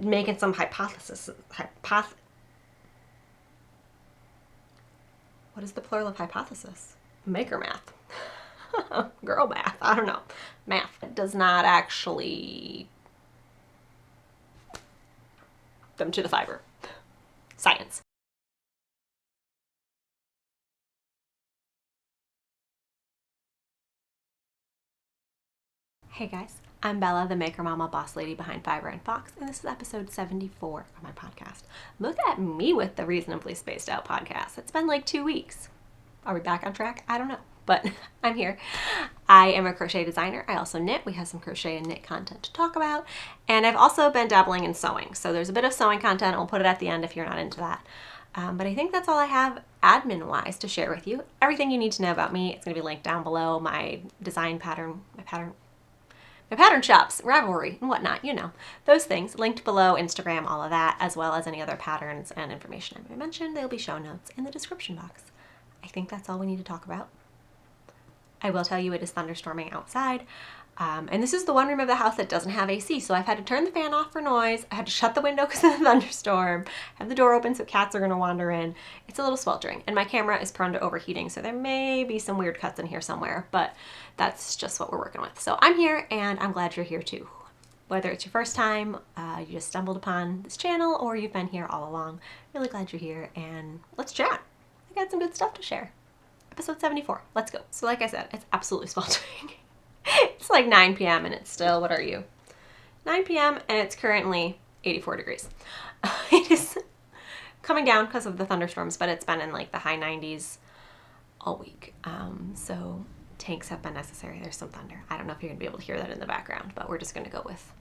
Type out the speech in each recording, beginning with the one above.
making some hypothesis. What is the plural of hypothesis? Maker math. Girl math. I don't know. Math. It does not actually them to the fiber. Science. Hey guys, I'm Bella, the maker mama boss lady behind Fiber and Fox, and this is episode 74 of my podcast. Look at me with the Reasonably Spaced Out podcast. It's been like 2 weeks. Are we back on track? I don't know, but I'm here. I am a crochet designer. I also knit. We have some crochet and knit content to talk about, and I've also been dabbling in sewing. So there's a bit of sewing content. I'll put it at the end if you're not into that. But I think that's all I have admin-wise to share with you. Everything you need to know about me, it's going to be linked down below. My design pattern, my pattern shops, Ravelry, and whatnot, you know, those things linked below, Instagram, all of that, as well as any other patterns and information I may mention. There'll be show notes in the description box. I think that's all we need to talk about. I will tell you it is thunderstorming outside, and this is the one room of the house that doesn't have AC, so I've had to turn the fan off for noise. I had to shut the window because of the thunderstorm, have the door open so cats are going to wander in. It's a little sweltering, and my camera is prone to overheating, so there may be some weird cuts in here somewhere, but that's just what we're working with. So I'm here, and I'm glad you're here too. Whether it's your first time, you just stumbled upon this channel, or you've been here all along, really glad you're here, and let's chat. I got some good stuff to share. Episode 74, let's go. So like I said, it's absolutely sweltering. It's like 9 p.m. and it's still, what are you? 9 p.m. and it's currently 84 degrees. It is coming down because of the thunderstorms, but it's been in like the high 90s all week. So tanks have been necessary. There's some thunder. I don't know if you're gonna be able to hear that in the background, but we're just gonna go with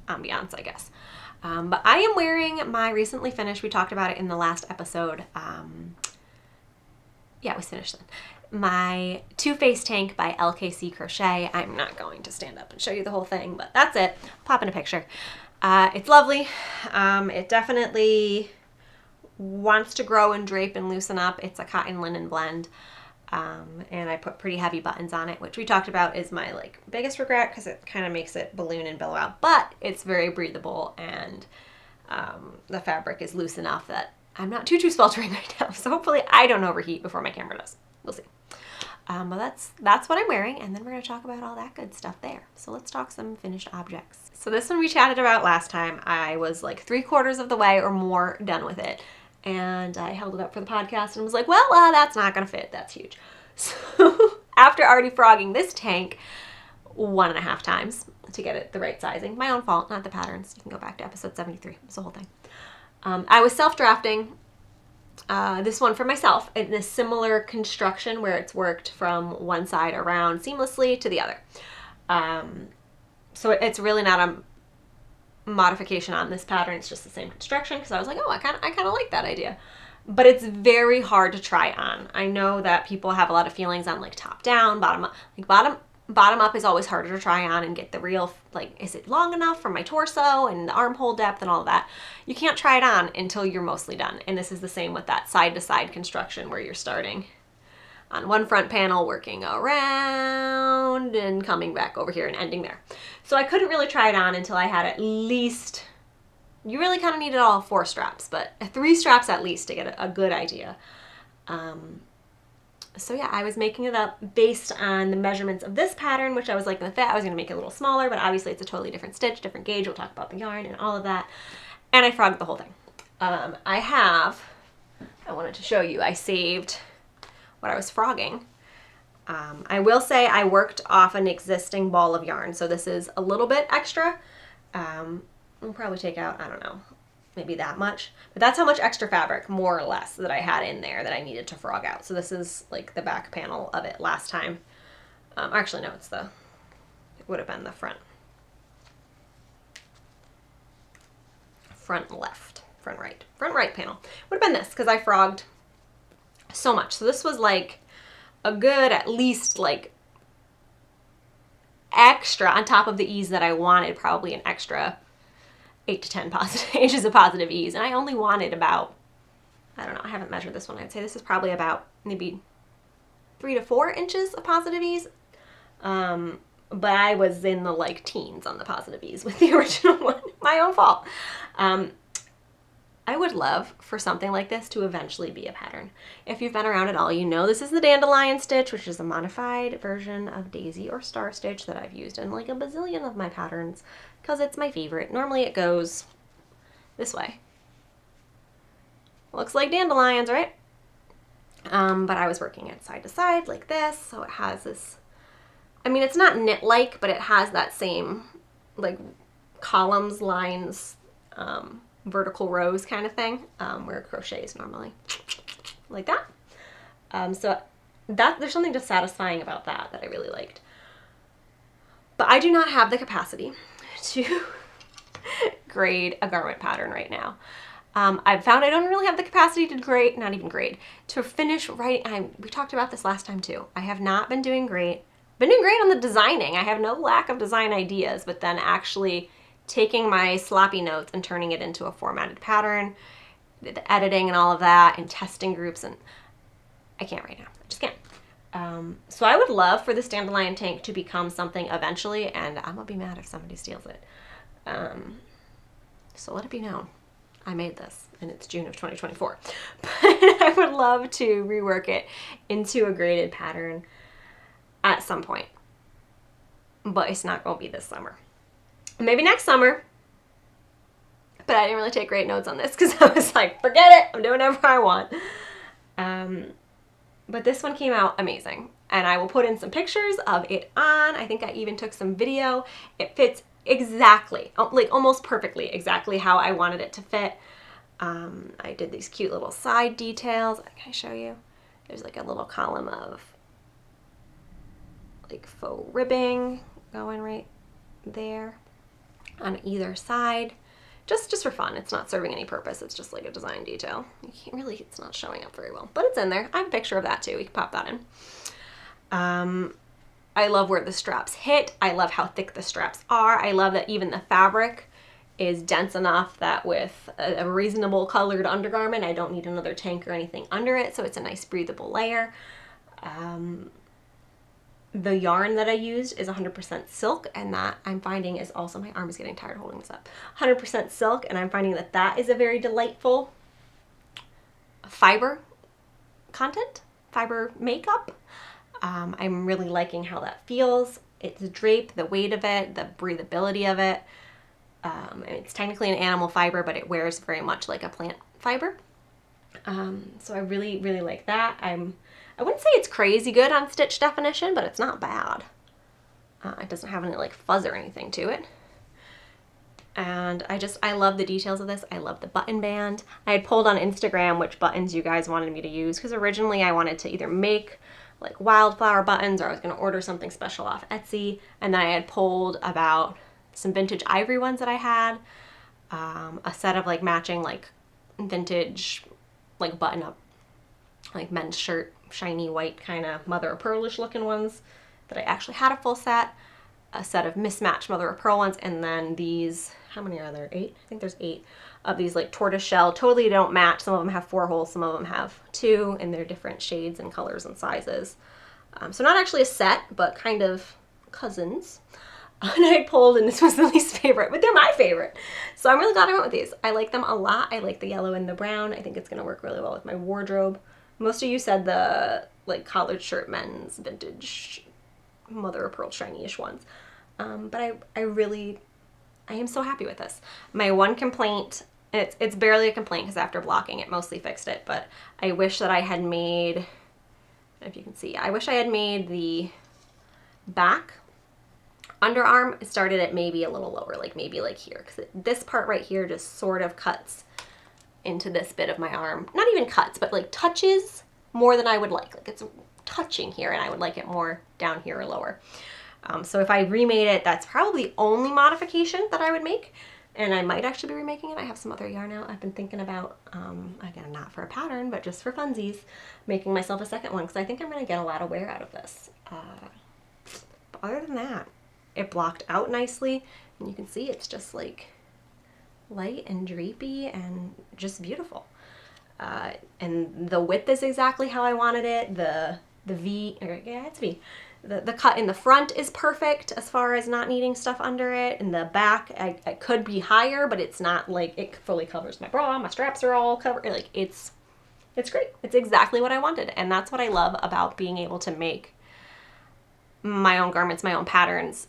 ambiance, I guess. But I am wearing my recently finished, we talked about it in the last episode. Yeah, it was finished then. My two-face tank by LKC Crochet. I'm not going to stand up and show you the whole thing, but that's it. Pop in a picture. It's lovely. It definitely wants to grow and drape and loosen up. It's a cotton linen blend. And I put pretty heavy buttons on it, which we talked about is my like biggest regret because it kind of makes it balloon and billow out, but it's very breathable, and the fabric is loose enough that I'm not too sweltering right now. So hopefully I don't overheat before my camera does. We'll see. But that's what I'm wearing, and then we're going to talk about all that good stuff there. So let's talk some finished objects. So this one we chatted about last time. I was like 3/4 of the way or more done with it, and I held it up for the podcast and was like, well, that's not going to fit. That's huge. So after already frogging this tank 1.5 times to get it the right sizing, my own fault, not the patterns. You can go back to episode 73. It's the whole thing. I was self-drafting this one for myself in a similar construction where it's worked from one side around seamlessly to the other. So it's really not a modification on this pattern. It's just the same construction because I was like, oh, I kind of like that idea. But it's very hard to try on. I know that people have a lot of feelings on like top down, bottom up. Like bottom up is always harder to try on and get the real, like, is it long enough for my torso and the armhole depth and all of that. You can't try it on until you're mostly done. And this is the same with that side-to-side construction where you're starting on one front panel, working around and coming back over here and ending there. So I couldn't really try it on until I had at least, you really kind of needed all 4 straps, but 3 straps at least to get a good idea. So yeah, I was making it up based on the measurements of this pattern, which I was like, in the fit, I was going to make it a little smaller, but obviously it's a totally different stitch, different gauge. We'll talk about the yarn and all of that. And I frogged the whole thing. I wanted to show you, I saved what I was frogging. I will say I worked off an existing ball of yarn, so this is a little bit extra. We'll probably take out, I don't know, maybe that much, but that's how much extra fabric, more or less, that I had in there that I needed to frog out. So this is like the back panel of it last time. Actually, no, it would have been the front right panel. Would have been this, because I frogged so much. So this was like a good, at least like extra on top of the ease that I wanted, probably an extra 8 to 10 inches of positive ease. And I only wanted about, I don't know, I haven't measured this one. I'd say this is probably about maybe 3 to 4 inches of positive ease. But I was in the like teens on the positive ease with the original one. My own fault. I would love for something like this to eventually be a pattern. If you've been around at all, you know this is the dandelion stitch, which is a modified version of daisy or star stitch that I've used in like a bazillion of my patterns because it's my favorite. Normally it goes this way. Looks like dandelions, right? But I was working it side to side like this, so it has this, I mean, it's not knit-like, but it has that same like columns, lines, vertical rows kind of thing, where crochet is normally like that. So there's something just satisfying about that I really liked. But I do not have the capacity to grade a garment pattern right now. I've found I don't really have the capacity to grade, not even grade, to finish writing. We talked about this last time too. I have not been doing great. Been doing great on the designing. I have no lack of design ideas, but then actually taking my sloppy notes and turning it into a formatted pattern, the editing and all of that, and testing groups, and I can't right now. I just can't. So I would love for this dandelion tank to become something eventually, and I'm gonna be mad if somebody steals it. So let it be known. I made this, and it's June of 2024. But I would love to rework it into a graded pattern at some point. But it's not going to be this summer. Maybe next summer. But I didn't really take great notes on this because I was like, forget it. I'm doing whatever I want. But this one came out amazing. And I will put in some pictures of it on. I think I even took some video. It fits exactly, like almost perfectly, exactly how I wanted it to fit. I did these cute little side details. Can I show you? There's like a little column of like faux ribbing going right there on either side. Just for fun. It's not serving any purpose. It's just like a design detail. You can't really, it's not showing up very well, but it's in there. I have a picture of that too. We can pop that in. I love where the straps hit. I love how thick the straps are. I love that even the fabric is dense enough that with a reasonable colored undergarment, I don't need another tank or anything under it, so it's a nice breathable layer. The yarn that I used is 100% silk, and that I'm finding is also, my arm is getting tired holding this up, 100% silk, and I'm finding that that is a very delightful fiber content, fiber makeup. I'm really liking how that feels. It's draped, the weight of it, the breathability of it. It's technically an animal fiber, but it wears very much like a plant fiber. So I really, really like that. I wouldn't say it's crazy good on stitch definition, but it's not bad. It doesn't have any like fuzz or anything to it. And I love the details of this. I love the button band. I had pulled on Instagram which buttons you guys wanted me to use, because originally I wanted to either make like wildflower buttons or I was going to order something special off Etsy. And then I had pulled about some vintage ivory ones that I had, a set of like matching like vintage like button up like men's shirt, shiny white kind of mother of pearlish looking ones that I actually had a full set, a set of mismatched mother of pearl ones, and then these, how many are there? 8? I think there's 8 of these like tortoise shell. Totally don't match. Some of them have 4 holes, some of them have 2, and they're different shades and colors and sizes. So not actually a set, but kind of cousins. And I pulled, and this was the least favorite, but they're my favorite. So I'm really glad I went with these. I like them a lot. I like the yellow and the brown. I think it's going to work really well with my wardrobe. Most of you said the like collared shirt men's vintage mother of pearl shiny-ish ones. But I am so happy with this. My one complaint, it's barely a complaint because after blocking it mostly fixed it, but I wish that I had made, if you can see, I wish I had made the back underarm started at maybe a little lower, like maybe like here, because this part right here just sort of cuts into this bit of my arm. Not even cuts, but like touches more than I would like. Like it's touching here, and I would like it more down here or lower. So if I remade it, that's probably the only modification that I would make, and I might actually be remaking it. I have some other yarn out. I've been thinking about, again, not for a pattern, but just for funsies, making myself a second one, because I think I'm going to get a lot of wear out of this. But other than that, it blocked out nicely, and you can see it's just like light and drapey and just beautiful. And the width is exactly how I wanted it. The V, yeah, it's V. The cut in the front is perfect as far as not needing stuff under it. In the back, I could be higher, but it's not like it fully covers my bra. My straps are all covered. Like it's great. It's exactly what I wanted. And that's what I love about being able to make my own garments, my own patterns,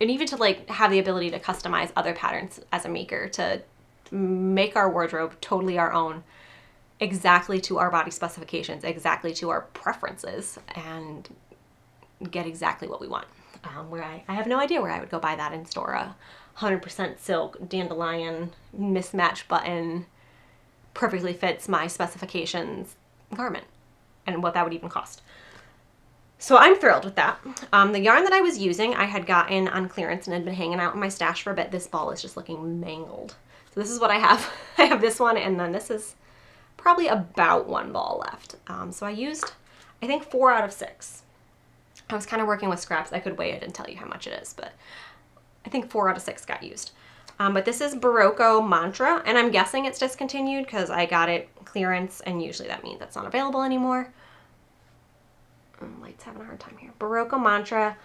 and even to like have the ability to customize other patterns as a maker, to make our wardrobe totally our own, exactly to our body specifications, exactly to our preferences, and get exactly what we want. Where I have no idea where I would go buy that in store. A 100% silk dandelion mismatched button perfectly fits my specifications garment, and what that would even cost. So I'm thrilled with that. The yarn that I was using, I had gotten on clearance and had been hanging out in my stash for a bit. This ball is just looking mangled. So this is what I have. I have this one, and then this is probably about one ball left. So I used, I think, 4 out of 6. I was kind of working with scraps. I could weigh it and tell you how much it is, but I think 4 out of 6 got used. But this is Barocco Mantra, and I'm guessing it's discontinued because I got it clearance, and usually that means it's not available anymore. Light's having a hard time here. Barocco Mantra,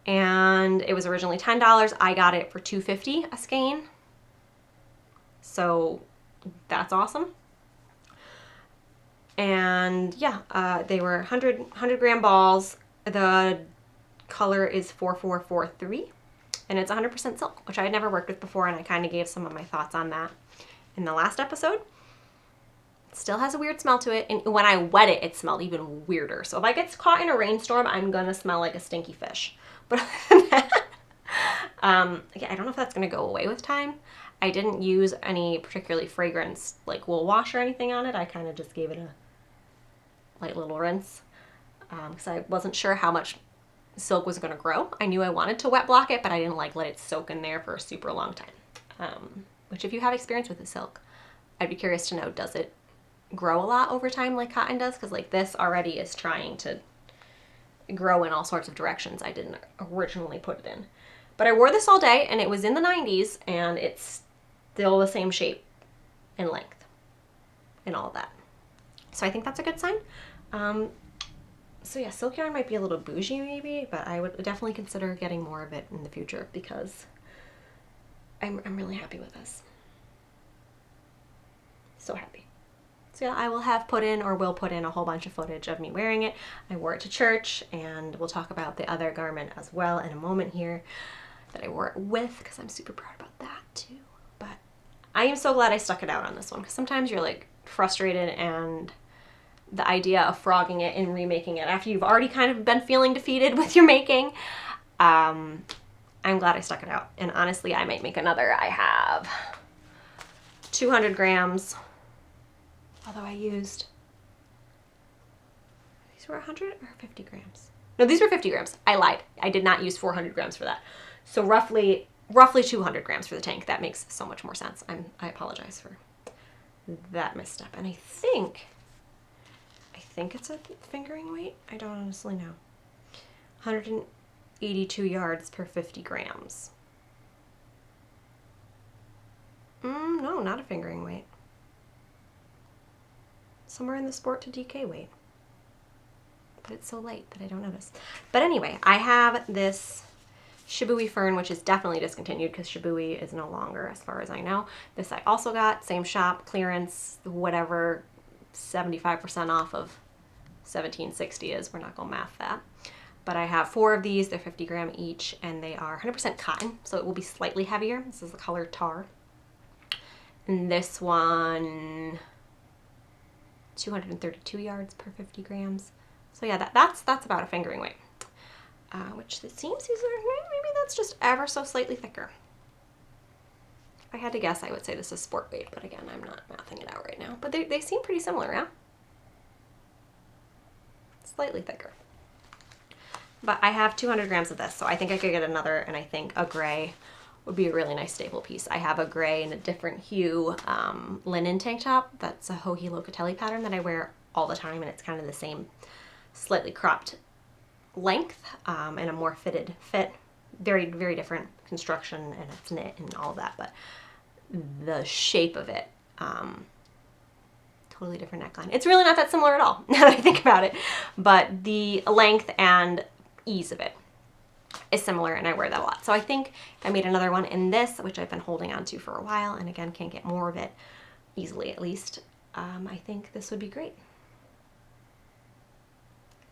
and it was originally $10. I got it for $2.50 a skein. So that's awesome. And yeah, they were 100 gram balls. The color is 4443, and it's 100% silk, which I had never worked with before, and I kind of gave some of my thoughts on that in the last episode. It still has a weird smell to it, and when I wet it, it smelled even weirder. So if I get caught in a rainstorm, I'm gonna smell like a stinky fish. But other than that, yeah, I don't know if that's gonna go away with time. I didn't use any particularly fragrance like wool wash or anything on it. I kind of just gave it a light little rinse because I wasn't sure how much silk was going to grow. I knew I wanted to wet block it, but I didn't like let it soak in there for a super long time. Which if you have experience with the silk, I'd be curious to know, does it grow a lot over time like cotton does? Because like this already is trying to grow in all sorts of directions I didn't originally put it in. But I wore this all day, and it was in the 90s, and it's still the same shape and length and all of that. So I think that's a good sign. So yeah, silk yarn might be a little bougie maybe, but I would definitely consider getting more of it in the future because I'm really happy with this. So happy. So yeah, I will put in a whole bunch of footage of me wearing it. I wore it to church, and we'll talk about the other garment as well in a moment here that I wore it with, because I'm super proud about that too. But I am so glad I stuck it out on this one, because sometimes you're like frustrated, and the idea of frogging it and remaking it after you've already kind of been feeling defeated with your making, I'm glad I stuck it out. And honestly, I might make another. I have 200 grams, although I used, these were 100 or 50 grams? No, these were 50 grams. I lied. I did not use 400 grams for that. So roughly 200 grams for the tank. That makes so much more sense. I apologize for that misstep. And I think it's a fingering weight. I don't honestly know. 182 yards per 50 grams. No, not a fingering weight. Somewhere in the Sport to DK weight. But it's so light that I don't notice. But anyway, I have this Shibui fern, which is definitely discontinued because Shibui is no longer, as far as I know. This I also got, same shop, clearance, whatever 75% off of $17.60 is. We're not going to math that. But I have 4 of these. They're 50 gram each, and they are 100% cotton, so it will be slightly heavier. This is the color Tar. And this one, 232 yards per 50 grams. So yeah, that's about a fingering weight. Which it seems maybe that's just ever so slightly thicker. If I had to guess, I would say this is sport weight, but again, I'm not mathing it out right now. But they seem pretty similar, yeah? Slightly thicker. But I have 200 grams of this, so I think I could get another, and I think a gray would be a really nice staple piece. I have a gray and a different hue linen tank top. That's a Hohi Locatelli pattern that I wear all the time, and it's kind of the same slightly cropped length and a more fitted fit. Very, very different construction, and it's knit and all of that, but the shape of it, totally different neckline. It's really not that similar at all, now that I think about it, but the length and ease of it is similar, and I wear that a lot. So I think if I made another one in this, which I've been holding on to for a while, and again, can't get more of it easily at least, I think this would be great.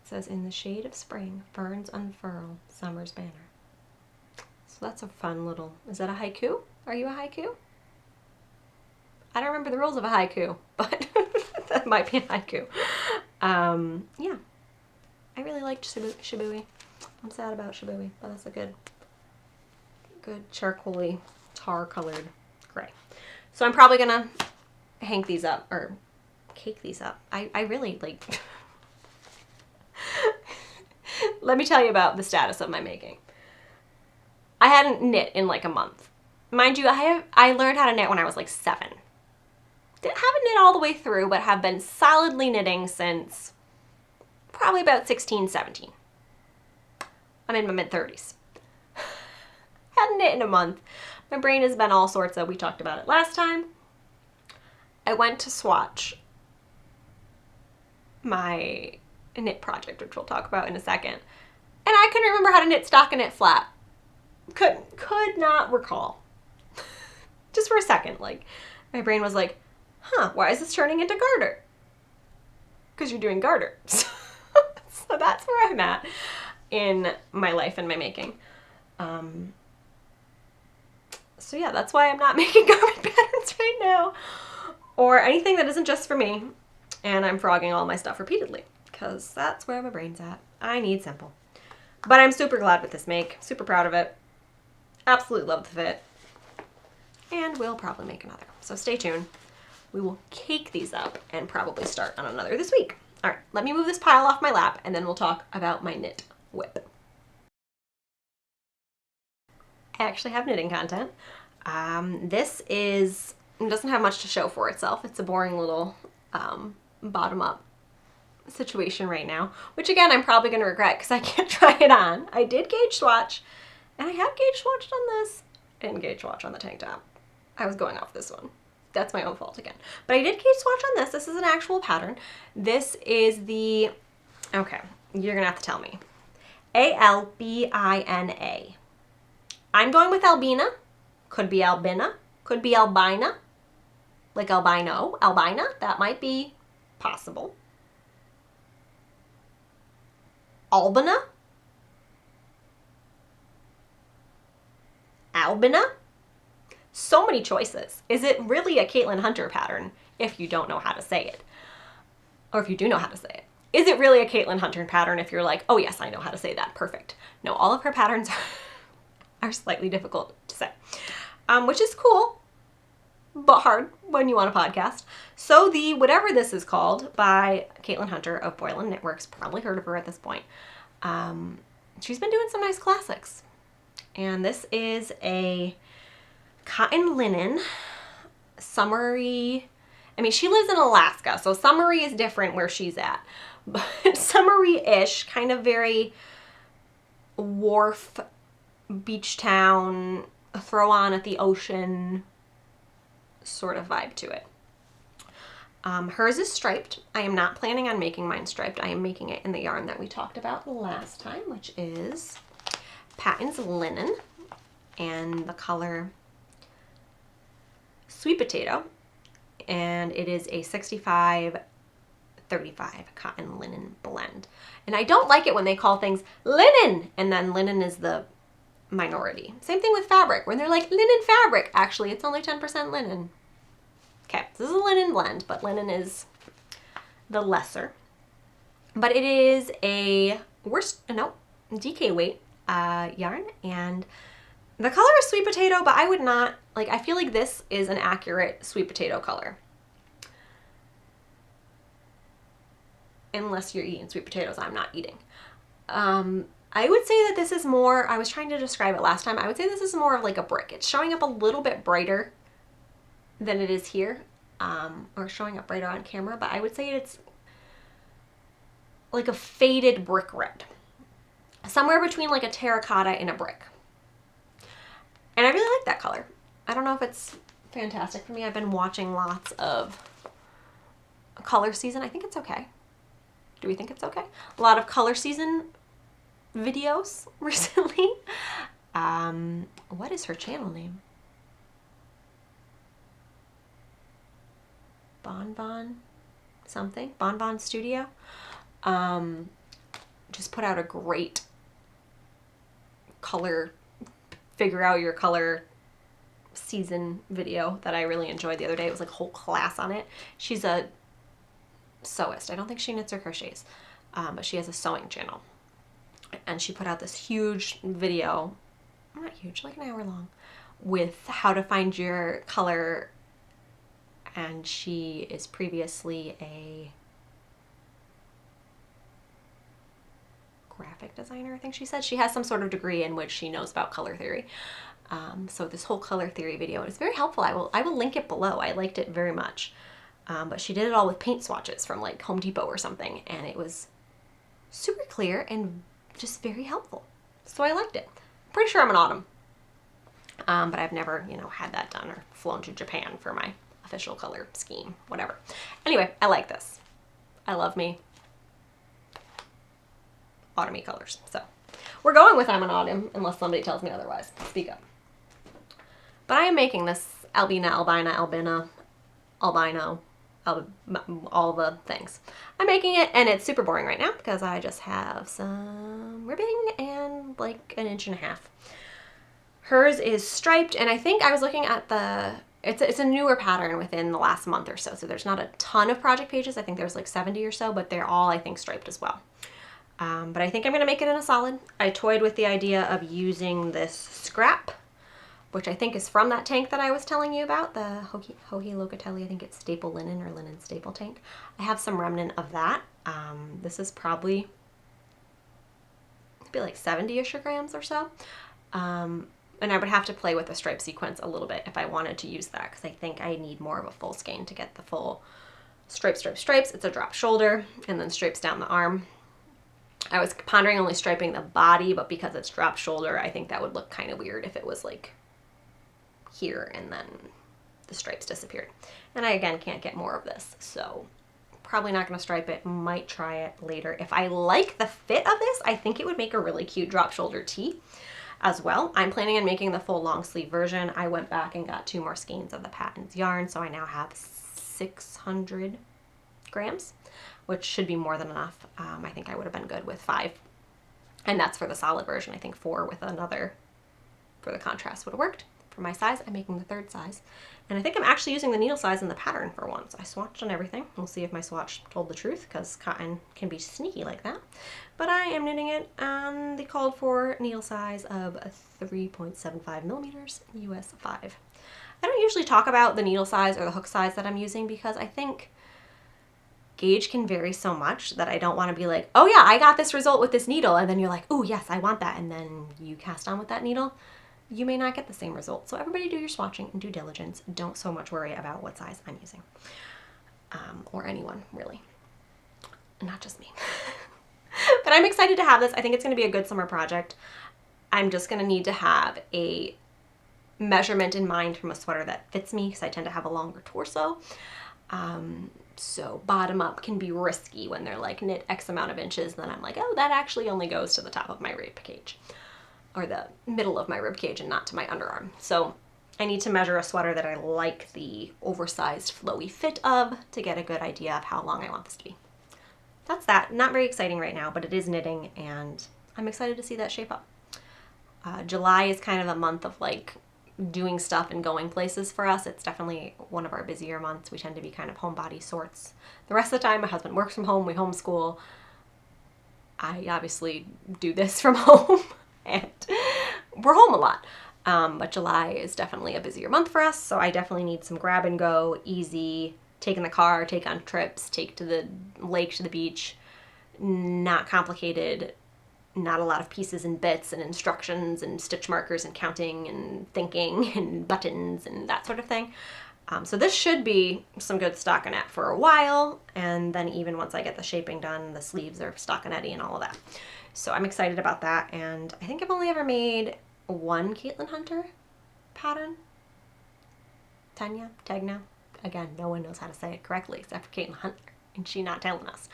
It says, in the shade of spring, ferns unfurl, summer's banner. So that's a fun little, is that a haiku? Are you a haiku? I don't remember the rules of a haiku, but that might be a haiku. Yeah. I really liked Shibui. I'm sad about Shibui, but that's a good charcoaly, tar-colored gray. So I'm probably gonna hang these up, or cake these up. I really, like... Let me tell you about the status of my making. I hadn't knit in like a month. Mind you, I learned how to knit when I was like 7. Haven't knit all the way through, but have been solidly knitting since probably about 16, 17. I'm in my mid-30s. Hadn't knit in a month. My brain has been all sorts of, we talked about it last time. I went to swatch my knit project, which we'll talk about in a second. And I couldn't remember how to knit stockinette flat. Could not recall. Just for a second, like, my brain was like, why is this turning into garter? Because you're doing garter. So that's where I'm at in my life and my making. So yeah, that's why I'm not making garment patterns right now. Or anything that isn't just for me. And I'm frogging all my stuff repeatedly. Because that's where my brain's at. I need simple. But I'm super glad with this make. Super proud of it. Absolutely love the fit. And we'll probably make another. So stay tuned. We will cake these up and probably start on another this week. All right, let me move this pile off my lap and then we'll talk about my knit whip. I actually have knitting content. This doesn't have much to show for itself. It's a boring little bottom-up situation right now, which again, I'm probably going to regret because I can't try it on. I did gauge swatch, and I have gauge swatched on this. I didn't gauge swatch on the tank top. I was going off this one. That's my own fault again. But I did gauge swatch on this. This is an actual pattern. This is the, okay, you're gonna have to tell me. Albina. I'm going with albina. Could be albina. Could be albina. Like albino. Albina. That might be possible. Albina. Albina. So many choices. Is it really a Caitlin Hunter pattern if you don't know how to say it? Or if you do know how to say it? Is it really a Caitlin Hunter pattern if you're like, oh yes, I know how to say that, perfect. No, all of her patterns are slightly difficult to say, which is cool, but hard when you want a podcast. So the whatever this is called by Caitlin Hunter of Boylan Knitworks, probably heard of her at this point. She's been doing some nice classics. And this is a cotton linen, summery. I mean, she lives in Alaska, so summery is different where she's at. But summery-ish, kind of very wharf, beach town, throw on at the ocean sort of vibe to it. Hers is striped. I am not planning on making mine striped. I am making it in the yarn that we talked about last time, which is Patton's Linen, and the color Sweet Potato, and it is a 65-35 cotton linen blend. And I don't like it when they call things linen, and then linen is the minority. Same thing with fabric, when they're like linen fabric. Actually, it's only 10% linen. Okay, this is a linen blend, but linen is the lesser. But it is a DK weight yarn, and the color is sweet potato, but I would not, like, I feel like this is an accurate sweet potato color. Unless you're eating sweet potatoes, I'm not eating. I would say that this is more, I was trying to describe it last time, I would say this is more of like a brick. It's showing up a little bit brighter than it is here, or showing up brighter on camera, but I would say it's like a faded brick red. Somewhere between like a terracotta and a brick. And I really like that color. I don't know if it's fantastic for me. I've been watching lots of Color Season. I think it's okay. Do we think it's okay? A lot of Color Season videos recently. What is her channel name? Bonbon something? Bonbon Studio. Just put out a great color, figure out your color season video that I really enjoyed the other day. It was like a whole class on it. She's a sewist. I don't think she knits or crochets, but she has a sewing channel. And she put out this huge video, not huge, like an hour long, with how to find your color. And she is previously a graphic designer, I think she said. She has some sort of degree in which she knows about color theory. So this whole color theory video is very helpful. I will link it below. I liked it very much. But she did it all with paint swatches from like Home Depot or something, and it was super clear and just very helpful. So I liked it. I'm pretty sure I'm an autumn. But I've never, had that done or flown to Japan for my official color scheme, whatever. Anyway, I like this. I love me autumny colors. So we're going with I'm an autumn unless somebody tells me otherwise. Speak up. But I am making this albino, all the things. I'm making it, and it's super boring right now because I just have some ribbing and like an 1.5 inches. Hers is striped, and I think I was looking at it's a newer pattern within the last month or so. So there's not a ton of project pages. I think there's like 70 or so, but they're all, I think, striped as well. But I think I'm going to make it in a solid. I toyed with the idea of using this scrap, which I think is from that tank that I was telling you about, the Hohi Locatelli. I think it's staple linen or linen staple tank. I have some remnant of that. This is probably maybe like 70-ish grams or so. And I would have to play with the stripe sequence a little bit if I wanted to use that, because I think I need more of a full skein to get the full stripes. It's a drop shoulder and then stripes down the arm. I was pondering only striping the body, but because it's drop shoulder, I think that would look kind of weird if it was like here and then the stripes disappeared. And I, again, can't get more of this, so probably not going to stripe it. Might try it later. If I like the fit of this, I think it would make a really cute drop shoulder tee as well. I'm planning on making the full long sleeve version. I went back and got 2 more skeins of the Patons yarn, so I now have 600 grams, which should be more than enough. I think I would have been good with 5, and that's for the solid version. I think 4 with another for the contrast would have worked. For my size, I'm making the 3rd size, and I think I'm actually using the needle size in the pattern for once. I swatched on everything. We'll see if my swatch told the truth, because cotton can be sneaky like that. But I am knitting it on the called for needle size of 3.75 millimeters US 5. I don't usually talk about the needle size or the hook size that I'm using, because I think gauge can vary so much that I don't want to be like, oh yeah, I got this result with this needle, and then you're like, oh yes, I want that, and then you cast on with that needle. You may not get the same result. So everybody do your swatching and due diligence. Don't so much worry about what size I'm using. Or anyone, really. Not just me. But I'm excited to have this. I think it's going to be a good summer project. I'm just going to need to have a measurement in mind from a sweater that fits me, because I tend to have a longer torso. So bottom up can be risky when they're like knit X amount of inches. Then I'm like, oh, that actually only goes to the top of my rib cage, or the middle of my rib cage, and not to my underarm. So I need to measure a sweater that I like the oversized flowy fit of to get a good idea of how long I want this to be. That's that. Not very exciting right now, but it is knitting, and I'm excited to see that shape up. July is kind of a month of like doing stuff and going places for us. It's definitely one of our busier months. We tend to be kind of homebody sorts. The rest of the time, my husband works from home, we homeschool. I obviously do this from home. And we're home a lot. But July is definitely a busier month for us, so I definitely need some grab and go, easy, take in the car, take on trips, take to the lake, to the beach, not complicated, not a lot of pieces and bits and instructions and stitch markers and counting and thinking and buttons and that sort of thing. So this should be some good stockinette for a while, and then even once I get the shaping done, the sleeves are stockinette-y and all of that. So I'm excited about that, and I think I've only ever made one Caitlin Hunter pattern. Tegna. Again, no one knows how to say it correctly except for Caitlin Hunter, and she's not telling us.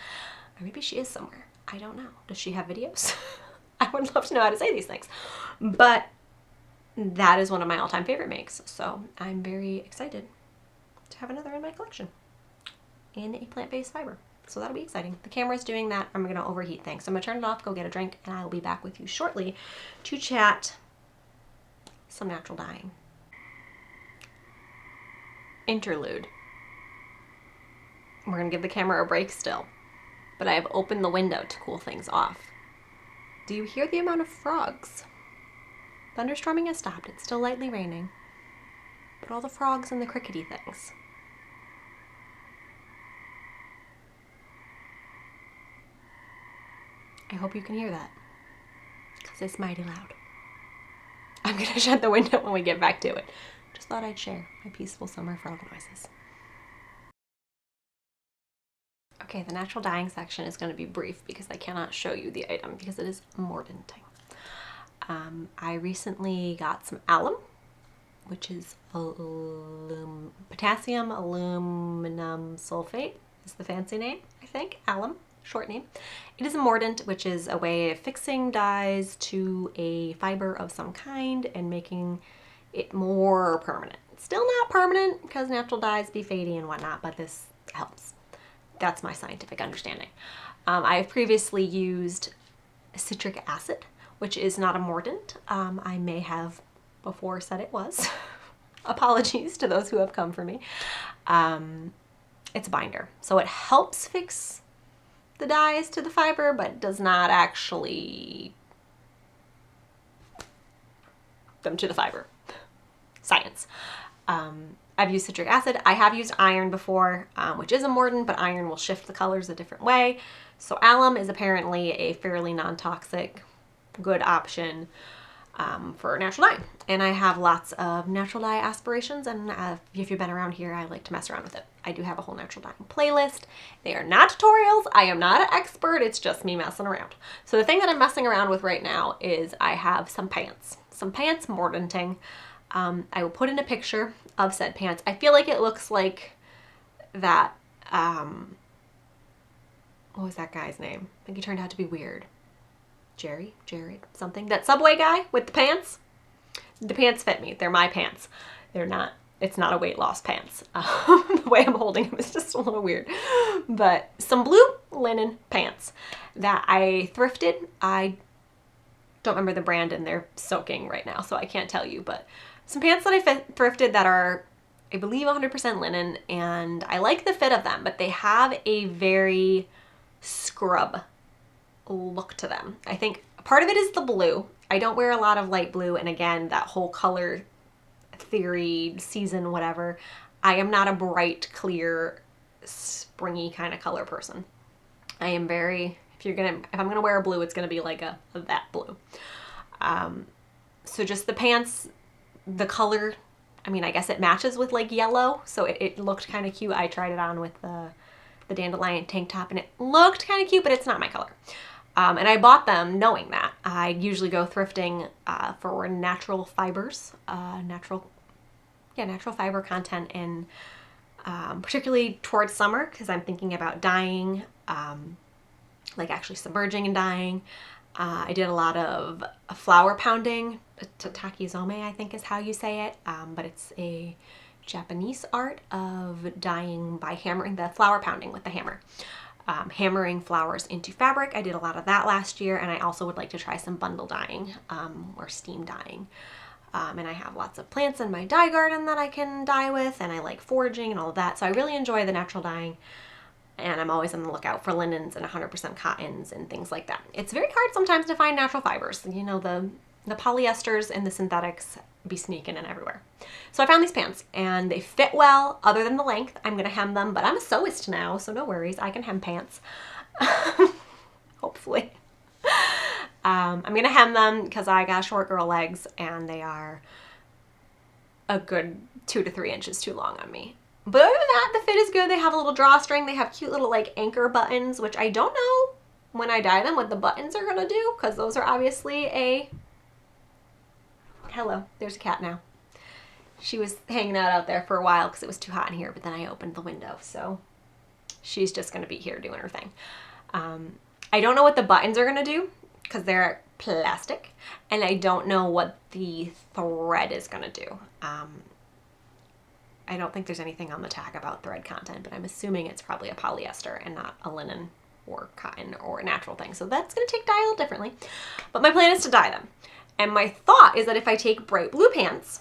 Or maybe she is somewhere. I don't know. Does she have videos? I would love to know how to say these things. But that is one of my all-time favorite makes. So I'm very excited to have another in my collection in a plant-based fiber. So that'll be exciting. The camera's doing that. I'm going to overheat things. So I'm going to turn it off, go get a drink, and I will be back with you shortly to chat some natural dyeing. Interlude. We're going to give the camera a break still, but I have opened the window to cool things off. Do you hear the amount of frogs? Thunderstorming has stopped. It's still lightly raining, but all the frogs and the crickety things. I hope you can hear that, because it's mighty loud. I'm going to shut the window when we get back to it. Just thought I'd share my peaceful summer frog noises. Okay, the natural dyeing section is going to be brief because I cannot show you the item because it is mordanting. I recently got some alum, which is potassium aluminum sulfate is the fancy name, I think. Alum, short name. It is a mordant, which is a way of fixing dyes to a fiber of some kind and making it more permanent. It's still not permanent because natural dyes be fadey and whatnot, but this helps. That's my scientific understanding. I've previously used citric acid, which is not a mordant. I may have before said it was. Apologies to those who have come for me. It's a binder, so it helps fix the dyes to the fiber, but does not actually them to the fiber. Science. I've used citric acid. I have used iron before, which is a mordant, but iron will shift the colors a different way. So alum is apparently a fairly non-toxic, good option for natural dye. And I have lots of natural dye aspirations, and if you've been around here, I like to mess around with it. I do have a whole natural dyeing playlist. They are not tutorials. I am not an expert. It's just me messing around. So the thing that I'm messing around with right now is I have some pants mordanting. I will put in a picture of said pants. I feel like it looks like that, what was that guy's name? I think he turned out to be weird. Jared, something. That Subway guy with the pants. The pants fit me. They're my pants. They're not, it's not a weight loss pants. The way I'm holding them is just a little weird. But some blue linen pants that I thrifted. I don't remember the brand and they're soaking right now, so I can't tell you, but some pants that I thrifted that are, I believe, 100% linen, and I like the fit of them, but they have a very scrub look to them. I think part of it is the blue. I don't wear a lot of light blue, and again, that whole color theory, season, whatever. I am not a bright, clear, springy kind of color person. I am very, if I'm gonna wear a blue, it's gonna be like that blue. So just the pants, the color, I mean, I guess it matches with like yellow, so it looked kind of cute. I tried it on with the dandelion tank top and it looked kind of cute, but it's not my color. And I bought them knowing that. I usually go thrifting for natural fibers, natural fiber content, and particularly towards summer, because I'm thinking about dyeing, like actually submerging and dyeing. I did a lot of flower pounding. Takizome, I think is how you say it, but it's a Japanese art of dyeing by hammering, the flower pounding with the hammer. Hammering flowers into fabric. I did a lot of that last year, and I also would like to try some bundle dyeing or steam dyeing. And I have lots of plants in my dye garden that I can dye with, and I like foraging and all of that. So I really enjoy the natural dyeing, and I'm always on the lookout for linens and 100% cottons and things like that. It's very hard sometimes to find natural fibers. You know, the polyesters and the synthetics be sneaking in everywhere. So I found these pants and they fit well other than the length. I'm going to hem them, but I'm a sewist now, so no worries. I can hem pants. Hopefully. I'm going to hem them because I got short girl legs and they are a good 2 to 3 inches too long on me. But other than that, the fit is good. They have a little drawstring. They have cute little like anchor buttons, which I don't know when I dye them what the buttons are going to do, because those are obviously a... Hello, there's a cat now. She was hanging out there for a while because it was too hot in here, but then I opened the window, so she's just going to be here doing her thing. I don't know what the buttons are going to do, because they're plastic and I don't know what the thread is going to do. I don't think there's anything on the tag about thread content, but I'm assuming it's probably a polyester and not a linen or cotton or a natural thing. So that's going to take dye a little differently. But my plan is to dye them. And my thought is that if I take bright blue pants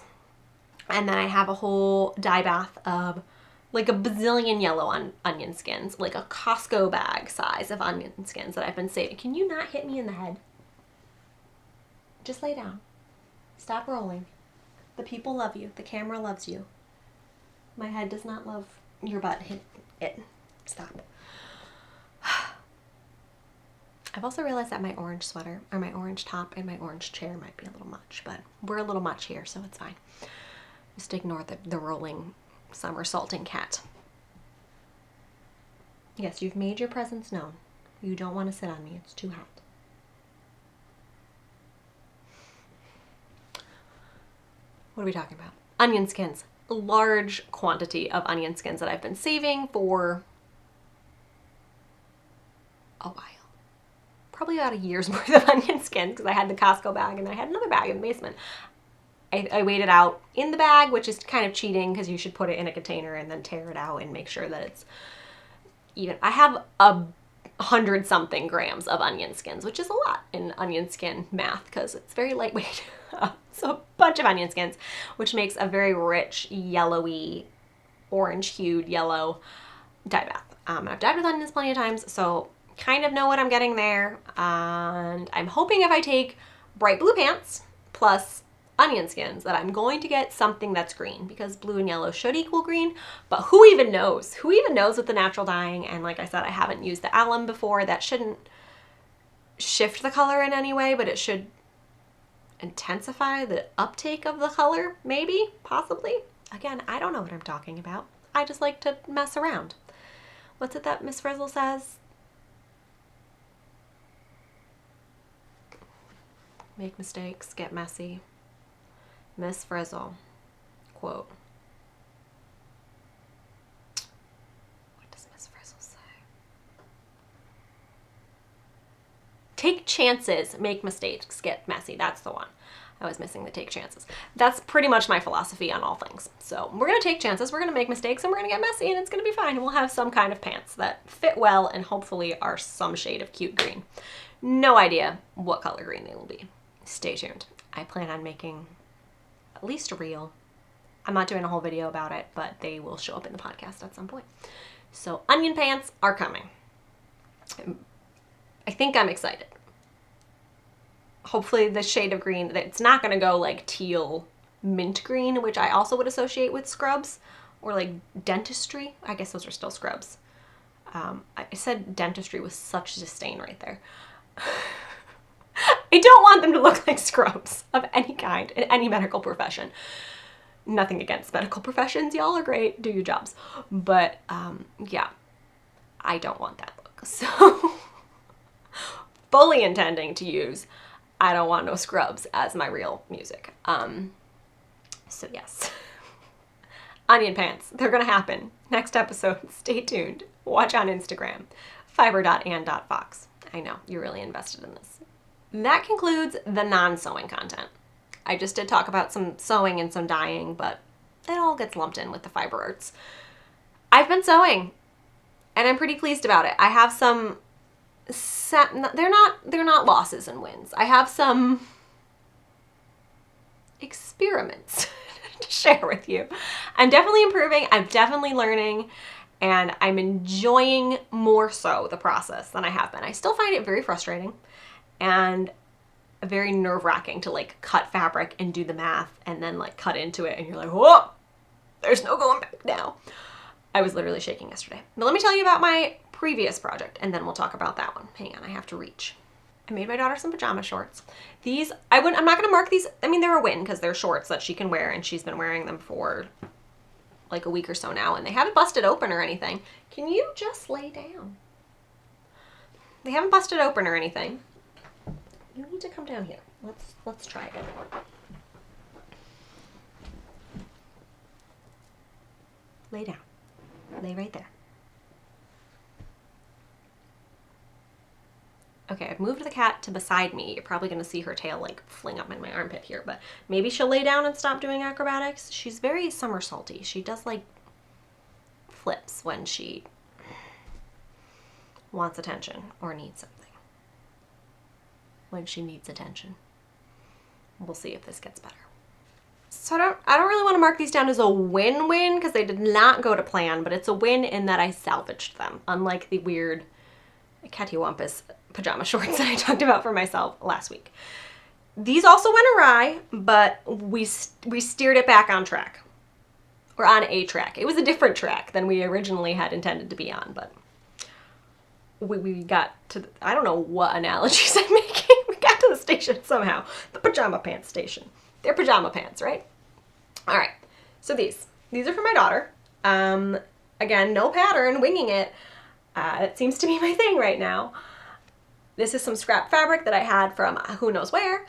and then I have a whole dye bath of like a bazillion yellow onion skins, like a Costco bag size of onion skins that I've been saving. Can you not hit me in the head? Just lay down. Stop rolling. The people love you. The camera loves you. My head does not love your butt. Hit it. Stop. I've also realized that my orange sweater, or my orange top, and my orange chair might be a little much, but we're a little much here, so it's fine. Just ignore the rolling, somersaulting cat. Yes, you've made your presence known. You don't want to sit on me. It's too hot. What are we talking about? Onion skins. A large quantity of onion skins that I've been saving for a while. Probably about a year's worth of onion skins because I had the Costco bag and then I had another bag in the basement. I weighed it out in the bag, which is kind of cheating because you should put it in a container and then tear it out and make sure that it's even. I have 100-something grams of onion skins, which is a lot in onion skin math because it's very lightweight. So a bunch of onion skins, which makes a very rich, yellowy, orange-hued yellow dye bath. I've dyed with onions plenty of times, so kind of know what I'm getting there. And I'm hoping if I take bright blue pants plus onion skins that I'm going to get something that's green, because blue and yellow should equal green, but who even knows? Who even knows with the natural dyeing? And like I said, I haven't used the alum before. That shouldn't shift the color in any way, but it should intensify the uptake of the color, maybe, possibly. Again, I don't know what I'm talking about. I just like to mess around. What's it that Miss Frizzle says? Make mistakes, get messy. Miss Frizzle, quote. What does Miss Frizzle say? Take chances, make mistakes, get messy. That's the one. I was missing the take chances. That's pretty much my philosophy on all things. So we're going to take chances, we're going to make mistakes, and we're going to get messy, and it's going to be fine. And we'll have some kind of pants that fit well and hopefully are some shade of cute green. No idea what color green they will be. Stay tuned. I plan on making at least a reel. I'm not doing a whole video about it, but they will show up in the podcast at some point. So onion pants are coming. I think I'm excited. Hopefully the shade of green, it's not going to go like teal mint green, which I also would associate with scrubs, or like dentistry. I guess those are still scrubs. I said dentistry with such disdain right there. I don't want them to look like scrubs of any kind in any medical profession. Nothing against medical professions. Y'all are great. Do your jobs. But yeah, I don't want that look. So fully intending to use I Don't Want No Scrubs as my real music. So yes. Onion pants. They're going to happen. Next episode. Stay tuned. Watch on Instagram. fiber.and.fox. I know, you're really invested in this. That concludes the non-sewing content. I just did talk about some sewing and some dyeing, but it all gets lumped in with the fiber arts. I've been sewing, and I'm pretty pleased about it. I have some, they're not losses and wins. I have some experiments to share with you. I'm definitely improving. I'm definitely learning, and I'm enjoying more so the process than I have been. I still find it very frustrating and very nerve-wracking to like cut fabric and do the math and then like cut into it and you're like, whoa, there's no going back now. I was literally shaking yesterday. But let me tell you about my previous project and then we'll talk about that one. Hang on, I have to reach. I made my daughter some pajama shorts. These, I'm not going to mark these. I mean, they're a win because they're shorts that she can wear and she's been wearing them for like a week or so now and they haven't busted open or anything. Can you just lay down? They haven't busted open or anything. You need to come down here. Let's try it. Lay down. Lay right there. Okay, I've moved the cat to beside me. You're probably going to see her tail like fling up in my armpit here, but maybe she'll lay down and stop doing acrobatics. She's very somersaulty. She does like flips when she wants attention or needs something. When she needs attention. We'll see if this gets better. So I don't really want to mark these down as a win-win because they did not go to plan, but it's a win in that I salvaged them, unlike the weird cattywampus pajama shorts that I talked about for myself last week. These also went awry, but we steered it back on track. Or on a track. It was a different track than we originally had intended to be on, but we got to, I don't know what analogies I'm making. We got to the station somehow. The pajama pants station. They're pajama pants, right? All right. So these are for my daughter. Again, no pattern, winging it. It seems to be my thing right now. This is some scrap fabric that I had from who knows where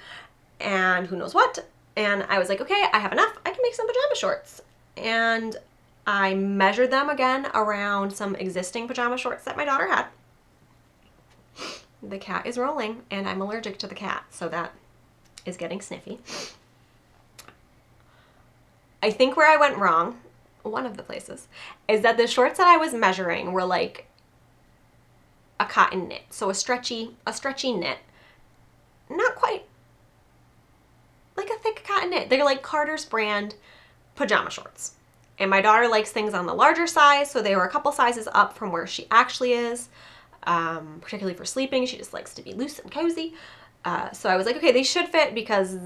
and who knows what. And I was like, okay, I have enough. I can make some pajama shorts. And I measured them again around some existing pajama shorts that my daughter had. The cat is rolling, and I'm allergic to the cat, so that is getting sniffy. I think where I went wrong, one of the places, is that the shorts that I was measuring were like a cotton knit, so a stretchy knit. Not quite like a thick cotton knit. They're like Carter's brand pajama shorts. And my daughter likes things on the larger size, so they were a couple sizes up from where she actually is. Particularly for sleeping, she just likes to be loose and cozy. So I was like, okay, these should fit because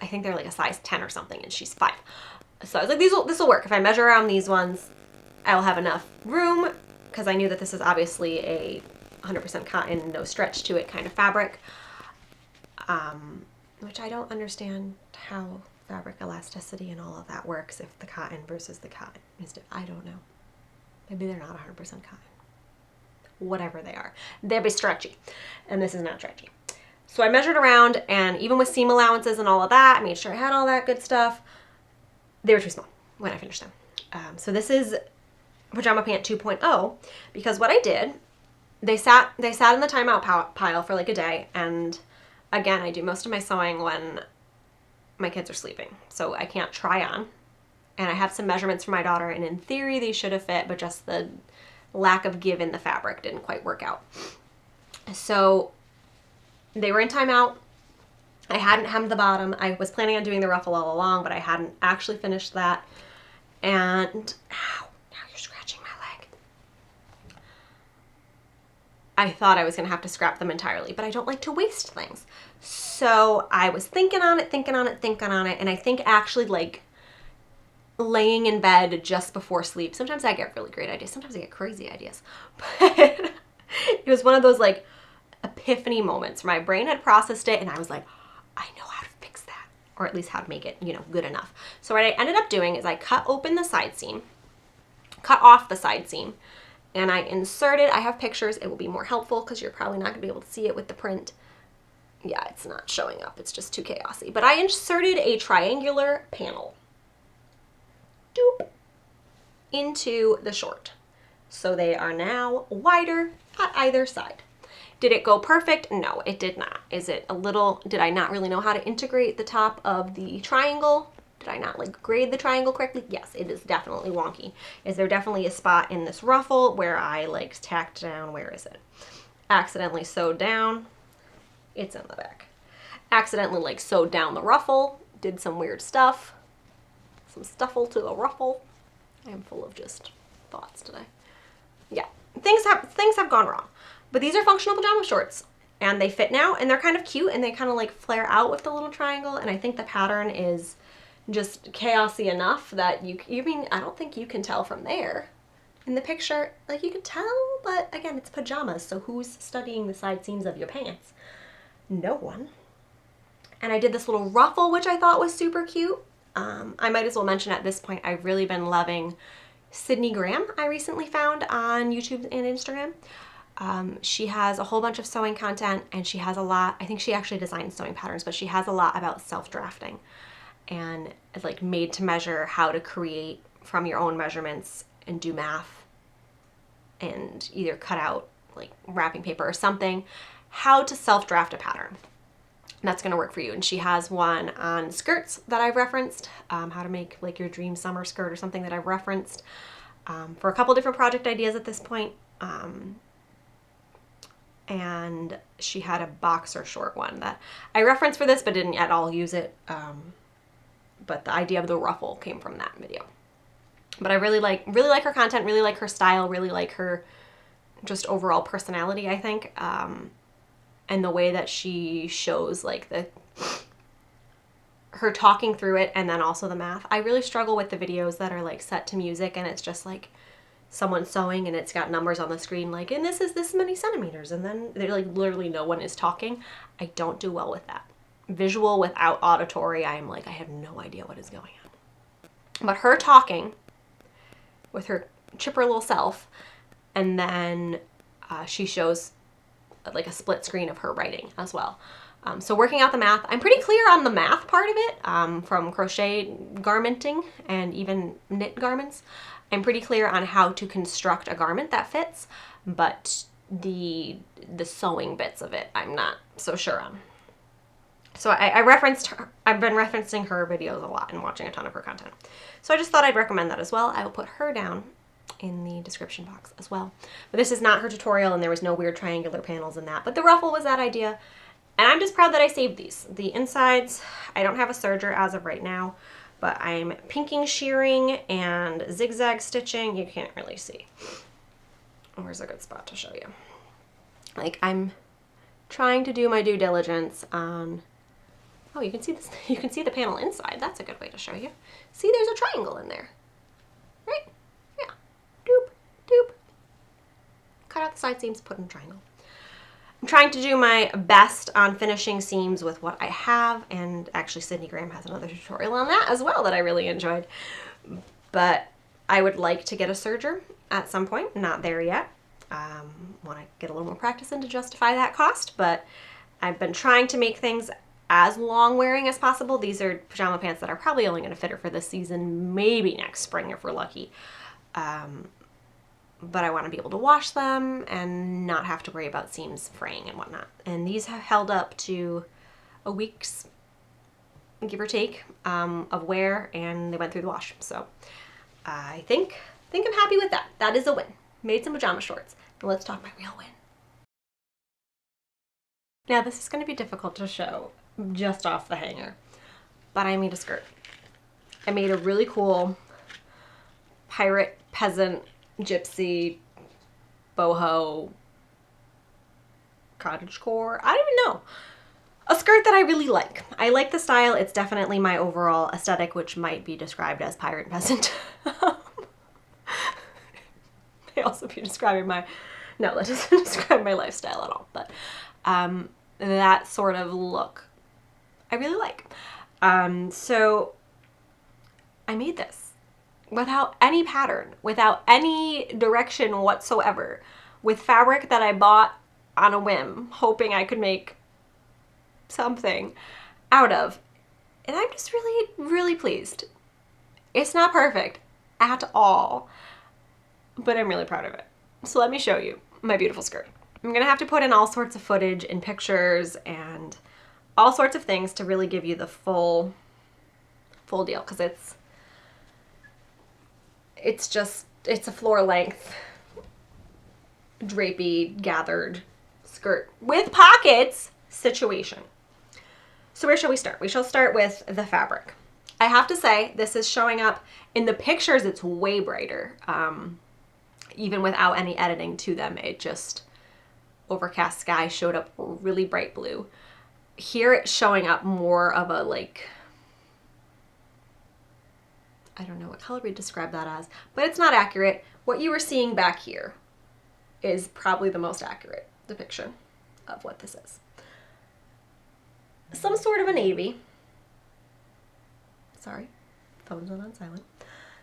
I think they're like a size 10 or something, and she's 5. So I was like, this will work. If I measure around these ones, I'll have enough room, because I knew that this is obviously a 100% cotton, no stretch to it kind of fabric, which I don't understand how fabric elasticity and all of that works if the cotton versus the cotton is, I don't know. Maybe they're not 100% cotton. Whatever they are. They'll be stretchy. And this is not stretchy. So I measured around, and even with seam allowances and all of that, I made sure I had all that good stuff. They were too small when I finished them. So this is Pajama Pant 2.0, because what I did, they sat in the timeout pile for like a day, and again, I do most of my sewing when my kids are sleeping, so I can't try on. And I have some measurements for my daughter, and in theory they should have fit, but just the lack of give in the fabric didn't quite work out. So they were in timeout. I hadn't hemmed the bottom. I was planning on doing the ruffle all along, but I hadn't actually finished that. And ow, now you're scratching my leg. I thought I was gonna have to scrap them entirely, but I don't like to waste things. So I was thinking on it, and I think actually like laying in bed just before sleep. Sometimes I get really great ideas. Sometimes I get crazy ideas. But it was one of those like epiphany moments where my brain had processed it, and I was like, I know how to fix that, or at least how to make it, good enough. So what I ended up doing is I cut open the side seam, cut off the side seam, and I inserted, I have pictures, it will be more helpful because you're probably not gonna be able to see it with the print. Yeah, it's not showing up, it's just too chaotic. But I inserted a triangular panel into the short. So they are now wider at either side. Did it go perfect? No, it did not. Did I not really know how to integrate the top of the triangle? Did I not like grade the triangle correctly? Yes, it is definitely wonky. Is there definitely a spot in this ruffle where I like tacked down, where is it? Accidentally sewed down. It's in the back. Accidentally like sewed down the ruffle, did some weird stuff. Some stuffle to the ruffle. I am full of just thoughts today. Yeah, things have gone wrong. But these are functional pajama shorts, and they fit now, and they're kind of cute, and they kind of like flare out with the little triangle, and I think the pattern is just chaosy enough that I don't think you can tell from there. In the picture, like you can tell, but again, it's pajamas, so who's studying the side seams of your pants? No one. And I did this little ruffle, which I thought was super cute. I might as well mention at this point, I've really been loving Sydney Graham, I recently found on YouTube and Instagram. She has a whole bunch of sewing content, and she has a lot, I think she actually designs sewing patterns, but she has a lot about self-drafting and like made to measure, how to create from your own measurements and do math and either cut out like wrapping paper or something. how to self-draft a pattern. And that's going to work for you. And she has one on skirts that I've referenced, how to make like your dream summer skirt or something that I've referenced for a couple different project ideas at this point. And she had a boxer short one that I referenced for this but didn't at all use it. But the idea of the ruffle came from that video. But I really like her content, really like her style, really like her just overall personality, I think. And the way that she shows like her talking through it and then also the math. I really struggle with the videos that are like set to music and it's just like someone sewing and it's got numbers on the screen like, and this is this many centimeters, and then they're like literally no one is talking. I don't do well with that. Visual without auditory, I'm like, I have no idea what is going on. But her talking with her chipper little self, and then she shows like a split screen of her writing as well. So working out the math, I'm pretty clear on the math part of it from crochet garmenting and even knit garments. I'm pretty clear on how to construct a garment that fits, but the sewing bits of it, I'm not so sure on. So I've been referencing her videos a lot and watching a ton of her content. So I just thought I'd recommend that as well. I will put her down in the description box as well. But this is not her tutorial and there was no weird triangular panels in that, but the ruffle was that idea. And I'm just proud that I saved these. The insides, I don't have a serger as of right now, but I'm pinking shearing and zigzag stitching. You can't really see. Where's a good spot to show you? Like I'm trying to do my due diligence on, oh, you can see this, you can see the panel inside. That's a good way to show you. See, there's a triangle in there, right? Yeah, doop, doop. Cut out the side seams, put in a triangle. I'm trying to do my best on finishing seams with what I have, and actually Sydney Graham has another tutorial on that as well that I really enjoyed. But I would like to get a serger at some point, not there yet. Want to get a little more practice in to justify that cost, but I've been trying to make things as long wearing as possible. These are pajama pants that are probably only going to fit her for this season, maybe next spring if we're lucky. But I want to be able to wash them and not have to worry about seams fraying and whatnot. And these have held up to a week's, give or take, of wear, and they went through the wash. So I think I'm happy with that. That is a win. Made some pajama shorts. Now let's talk my real win. Now this is going to be difficult to show just off the hanger, but I made a skirt. I made a really cool pirate, peasant, gypsy, boho, cottagecore, I don't even know. A skirt that I really like. I like the style. It's definitely my overall aesthetic, which might be described as pirate and peasant. May also be describing my, no, that doesn't describe my lifestyle at all, but that sort of look I really like. So I made this without any pattern, without any direction whatsoever, with fabric that I bought on a whim, hoping I could make something out of. And I'm just really, really pleased. It's not perfect at all, but I'm really proud of it. So let me show you my beautiful skirt. I'm gonna have to put in all sorts of footage and pictures and all sorts of things to really give you the full deal, because it's a floor length drapey gathered skirt with pockets situation. So where shall we start? We shall start with the fabric. I have to say, this is showing up in the pictures. It's way brighter, even without any editing to them. It just, overcast sky showed up really bright blue. Here it's showing up more of a, like, I don't know what color we describe that as, but it's not accurate. What you were seeing back here is probably the most accurate depiction of what this is. Some sort of a navy. Sorry, phone's on silent.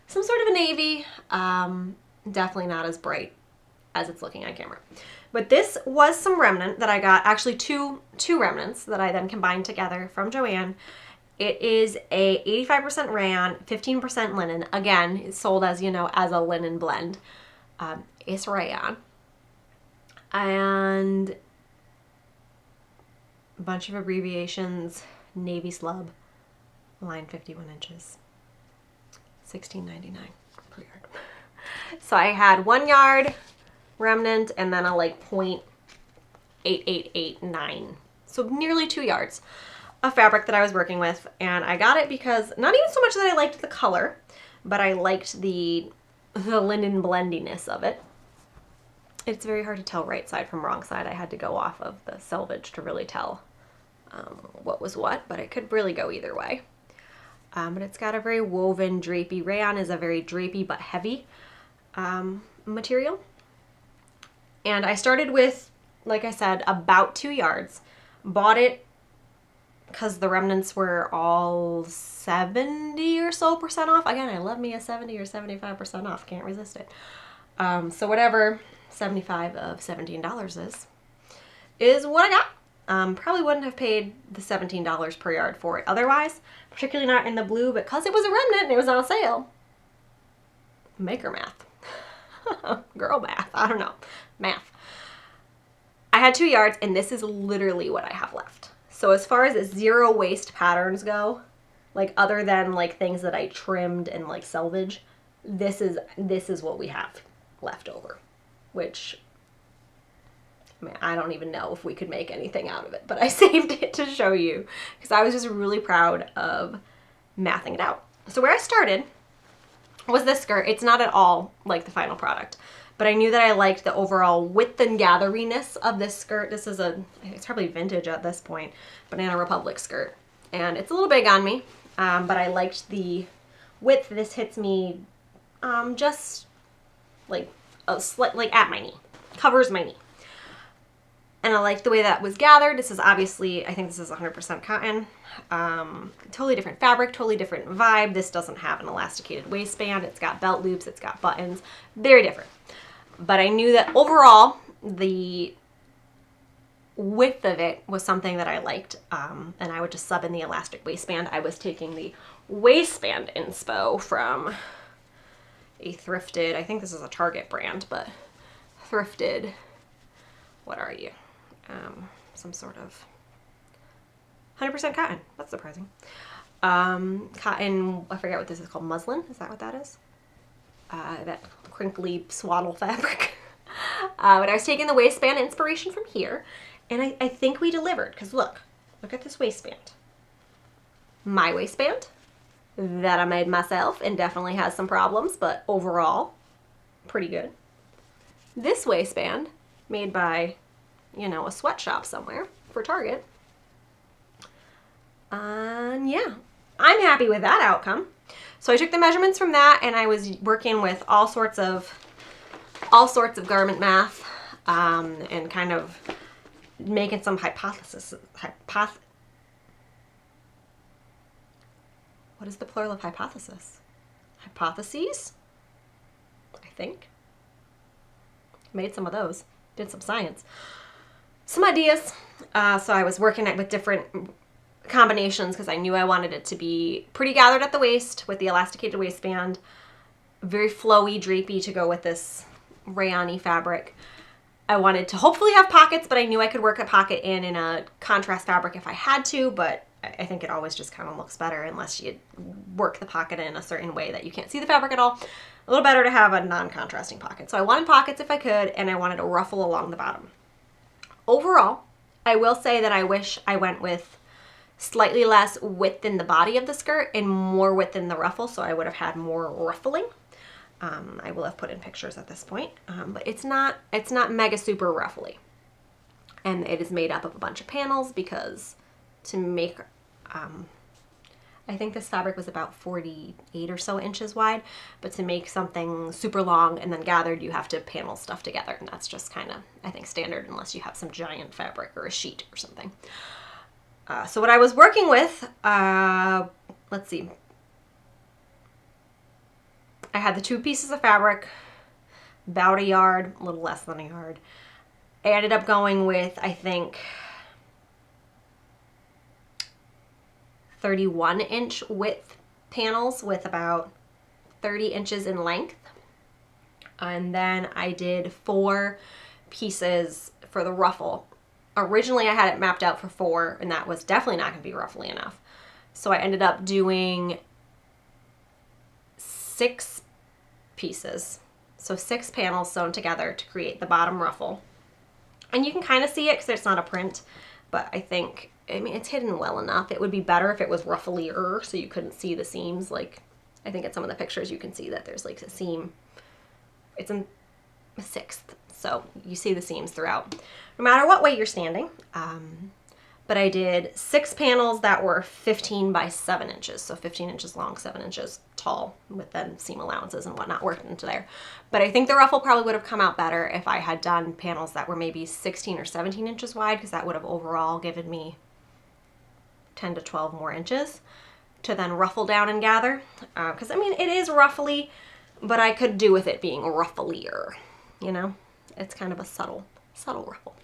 Some sort of a navy, definitely not as bright as it's looking on camera. But this was some remnant that I got, actually two remnants that I then combined together from Joann. It is a 85% rayon, 15% linen. Again, it's sold as, you know, as a linen blend. It's rayon. And a bunch of abbreviations, navy slub, line 51 inches, $16.99 per yard. So I had 1 yard remnant and then a like 0.8889. So nearly 2 yards of fabric that I was working with. And I got it because not even so much that I liked the color, but I liked the linen blendiness of it. It's very hard to tell right side from wrong side. I had to go off of the selvage to really tell what was what, but it could really go either way. But it's got a very woven, drapey. Rayon is a very drapey but heavy material. And I started with, like I said, about 2 yards. Bought it because the remnants were all 70 or so % off. Again, I love me a 70 or 75% off. Can't resist it. So whatever 75 of $17 is what I got. Probably wouldn't have paid the $17 per yard for it otherwise, particularly not in the blue, but because it was a remnant and it was on sale. Maker math. Girl math. I don't know. Math. I had 2 yards and this is literally what I have left. So as far as zero waste patterns go, like other than like things that I trimmed and like selvage, this is what we have left over, which I mean, I don't even know if we could make anything out of it, but I saved it to show you because I was just really proud of mathing it out. So where I started was this skirt. It's not at all like the final product, but I knew that I liked the overall width and gatheriness of this skirt. This is it's probably vintage at this point, Banana Republic skirt. And it's a little big on me, but I liked the width. This hits me just like like at my knee, covers my knee. And I like the way that was gathered. This is obviously, I think this is 100% cotton. Totally different fabric, totally different vibe. This doesn't have an elasticated waistband. It's got belt loops, it's got buttons. Very different. But I knew that overall, the width of it was something that I liked. And I would just sub in the elastic waistband. I was taking the waistband inspo from a thrifted, I think this is a Target brand, but thrifted, what are you? Some sort of 100% cotton. That's surprising. Cotton, I forget what this is called. Muslin? Is that what that is? That crinkly swaddle fabric. But I was taking the waistband inspiration from here, and I think we delivered, because look at this waistband. My waistband that I made myself and definitely has some problems, but overall, pretty good. This waistband made by, you know, a sweatshop somewhere for Target. Yeah, I'm happy with that outcome. So I took the measurements from that and I was working with all sorts of garment math, and kind of making some hypothesis. What is the plural of hypothesis? Hypotheses? I think. Made some of those. Did some science. Some ideas. So I was working with different combinations because I knew I wanted it to be pretty gathered at the waist with the elasticated waistband. Very flowy, drapey to go with this rayon-y fabric. I wanted to hopefully have pockets, but I knew I could work a pocket in a contrast fabric if I had to, but I think it always just kind of looks better unless you work the pocket in a certain way that you can't see the fabric at all. A little better to have a non-contrasting pocket. So I wanted pockets if I could, and I wanted a ruffle along the bottom. Overall, I will say that I wish I went with slightly less width in the body of the skirt and more width in the ruffle, so I would have had more ruffling. I will have put in pictures at this point, but it's not mega super ruffly. And it is made up of a bunch of panels because to make, I think this fabric was about 48 or so inches wide, but to make something super long and then gathered, you have to panel stuff together. And that's just kind of, I think, standard unless you have some giant fabric or a sheet or something. So what I was working with, let's see. I had the 2 pieces of fabric, about a yard, a little less than a yard. I ended up going with, I think, 31-inch width panels with about 30 inches in length. And then I did 4 pieces for the ruffle Originally I had it mapped out for 4, and that was definitely not going to be ruffly enough. So I ended up doing 6 pieces. So 6 panels sewn together to create the bottom ruffle. And you can kind of see it because it's not a print, but I mean, it's hidden well enough. It would be better if it was rufflier so you couldn't see the seams. Like, I think in some of the pictures you can see that there's like a seam. It's in a 1/6, so you see the seams throughout, no matter what way you're standing. But I did 6 panels that were 15 by 7 inches, so 15 inches long, 7 inches tall, with then seam allowances and whatnot worked into there. But I think the ruffle probably would have come out better if I had done panels that were maybe 16 or 17 inches wide, because that would have overall given me 10 to 12 more inches to then ruffle down and gather. Because, I mean, it is ruffly, but I could do with it being rufflier, you know? It's kind of a subtle ruffle.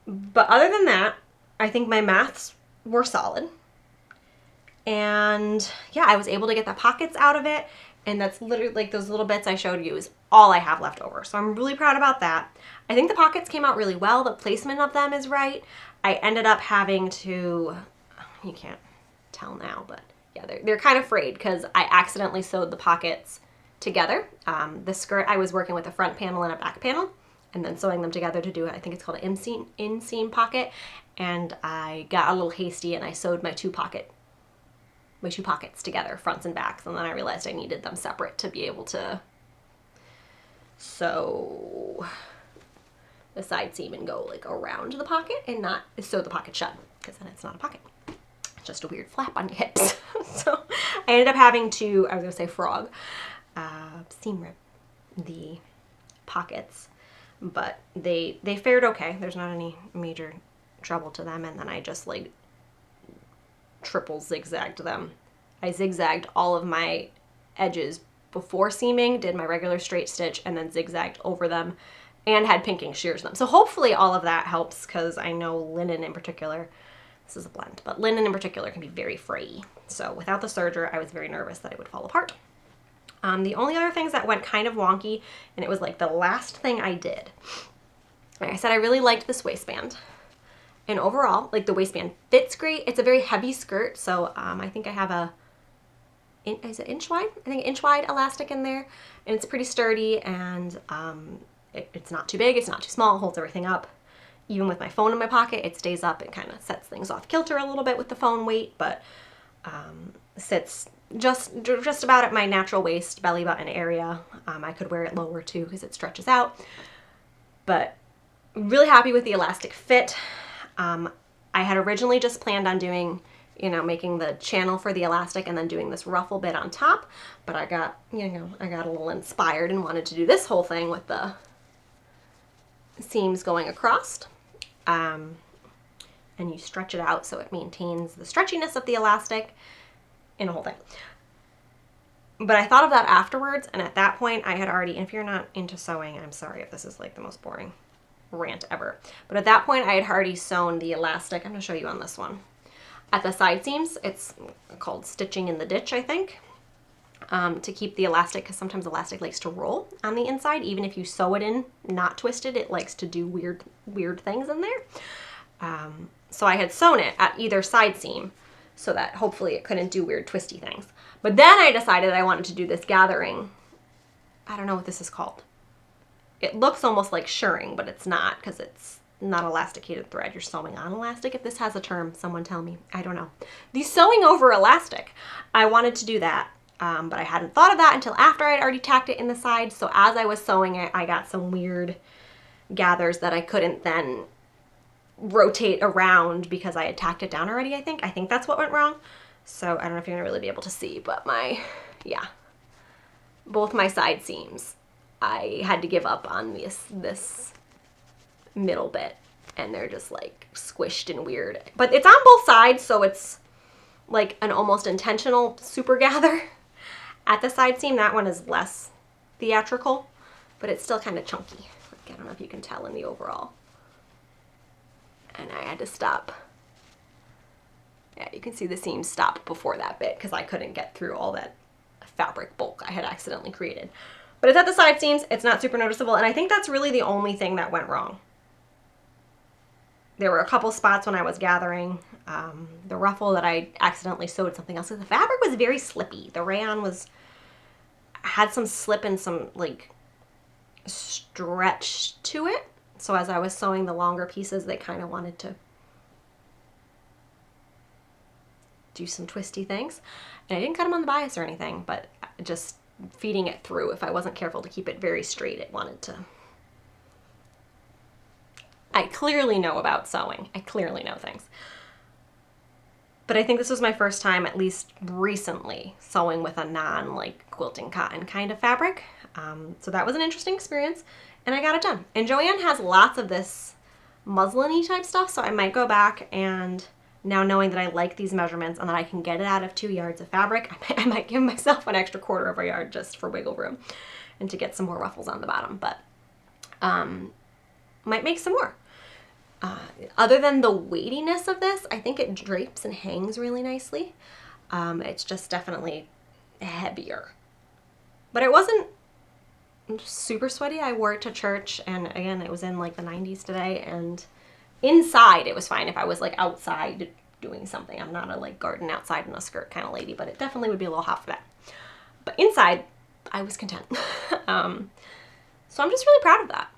But other than that, I think my maths were solid. And yeah, I was able to get the pockets out of it. And that's literally, like, those little bits I showed you is all I have left over. So I'm really proud about that. I think the pockets came out really well. The placement of them is right. I ended up having to, you can't tell now, but yeah, they're kind of frayed because I accidentally sewed the pockets together. The skirt, I was working with a front panel and a back panel, and then sewing them together to do, I think it's called an inseam pocket. And I got a little hasty and I sewed my two pockets together, fronts and backs, and then I realized I needed them separate to be able to sew the side seam and go like around the pocket and not sew the pocket shut, because then it's not a pocket. It's just a weird flap on your hips. So I ended up having to, I was going to say frog, seam rip the pockets, but they fared okay. There's not any major trouble to them. And then I just like triple zigzagged them. I zigzagged all of my edges before seaming, did my regular straight stitch, and then zigzagged over them and had pinking shears them. So hopefully all of that helps, because I know linen in particular, this is a blend, but linen in particular can be very frayy. So without the serger, I was very nervous that it would fall apart. The only other things that went kind of wonky, and it was like the last thing I did, like I said, I really liked this waistband. And overall, like, the waistband fits great. It's a very heavy skirt, so I think I have is it inch wide? I think inch wide elastic in there, and it's pretty sturdy, and it's not too big, it's not too small, it holds everything up. Even with my phone in my pocket, it stays up. It kind of sets things off kilter a little bit with the phone weight, but sits just about at my natural waist, belly button area. I could wear it lower too because it stretches out, but really happy with the elastic fit. I had originally just planned on doing, making the channel for the elastic and then doing this ruffle bit on top, but I got a little inspired and wanted to do this whole thing with the seams going across. And you stretch it out so it maintains the stretchiness of the elastic in a whole thing. But I thought of that afterwards, and at that point I had already, and if you're not into sewing, I'm sorry if this is like the most boring rant ever, but at that point I had already sewn the elastic. I'm going to show you on this one. At the side seams, it's called stitching in the ditch, I think, to keep the elastic, because sometimes elastic likes to roll on the inside. Even if you sew it in not twisted, it likes to do weird things in there. So I had sewn it at either side seam so that hopefully it couldn't do weird twisty things. But then I decided I wanted to do this gathering. I don't know what this is called. It looks almost like shirring, but it's not, because it's not elasticated thread. You're sewing on elastic. If this has a term, someone tell me. I don't know. The sewing over elastic. I wanted to do that, but I hadn't thought of that until after I'd already tacked it in the side. So as I was sewing it, I got some weird gathers that I couldn't then rotate around because I had tacked it down already, I think. I think that's what went wrong. So I don't know if you're gonna really be able to see, but both my side seams, I had to give up on this middle bit, and they're just like squished and weird. But it's on both sides, so it's like an almost intentional super gather. At the side seam, that one is less theatrical, but it's still kind of chunky. Like, I don't know if you can tell in the overall. And I had to stop. Yeah, you can see the seams stop before that bit because I couldn't get through all that fabric bulk I had accidentally created. But it's at the side seams, it's not super noticeable, and I think that's really the only thing that went wrong. there were a couple spots when I was gathering the ruffle that I accidentally sewed something else. So the fabric was very slippy. The rayon had some slip and some like stretch to it. So as I was sewing the longer pieces, they kind of wanted to do some twisty things. And I didn't cut them on the bias or anything, but just feeding it through, if I wasn't careful to keep it very straight, it wanted to. I clearly know about sewing. I clearly know things. But I think this was my first time, at least recently, sewing with a like quilting cotton kind of fabric. So that was an interesting experience, and I got it done. And Joann has lots of this muslin-y type stuff, so I might go back, and now knowing that I like these measurements and that I can get it out of 2 yards of fabric, I might give myself an extra quarter of a yard just for wiggle room and to get some more ruffles on the bottom, but might make some more. Other than the weightiness of this, I think it drapes and hangs really nicely. It's just definitely heavier. But it wasn't super sweaty. I wore it to church, and again, it was in like the 90s today, and inside it was fine if I was like outside doing something. I'm not a like garden outside in a skirt kind of lady, but it definitely would be a little hot for that. But inside, I was content. So I'm just really proud of that.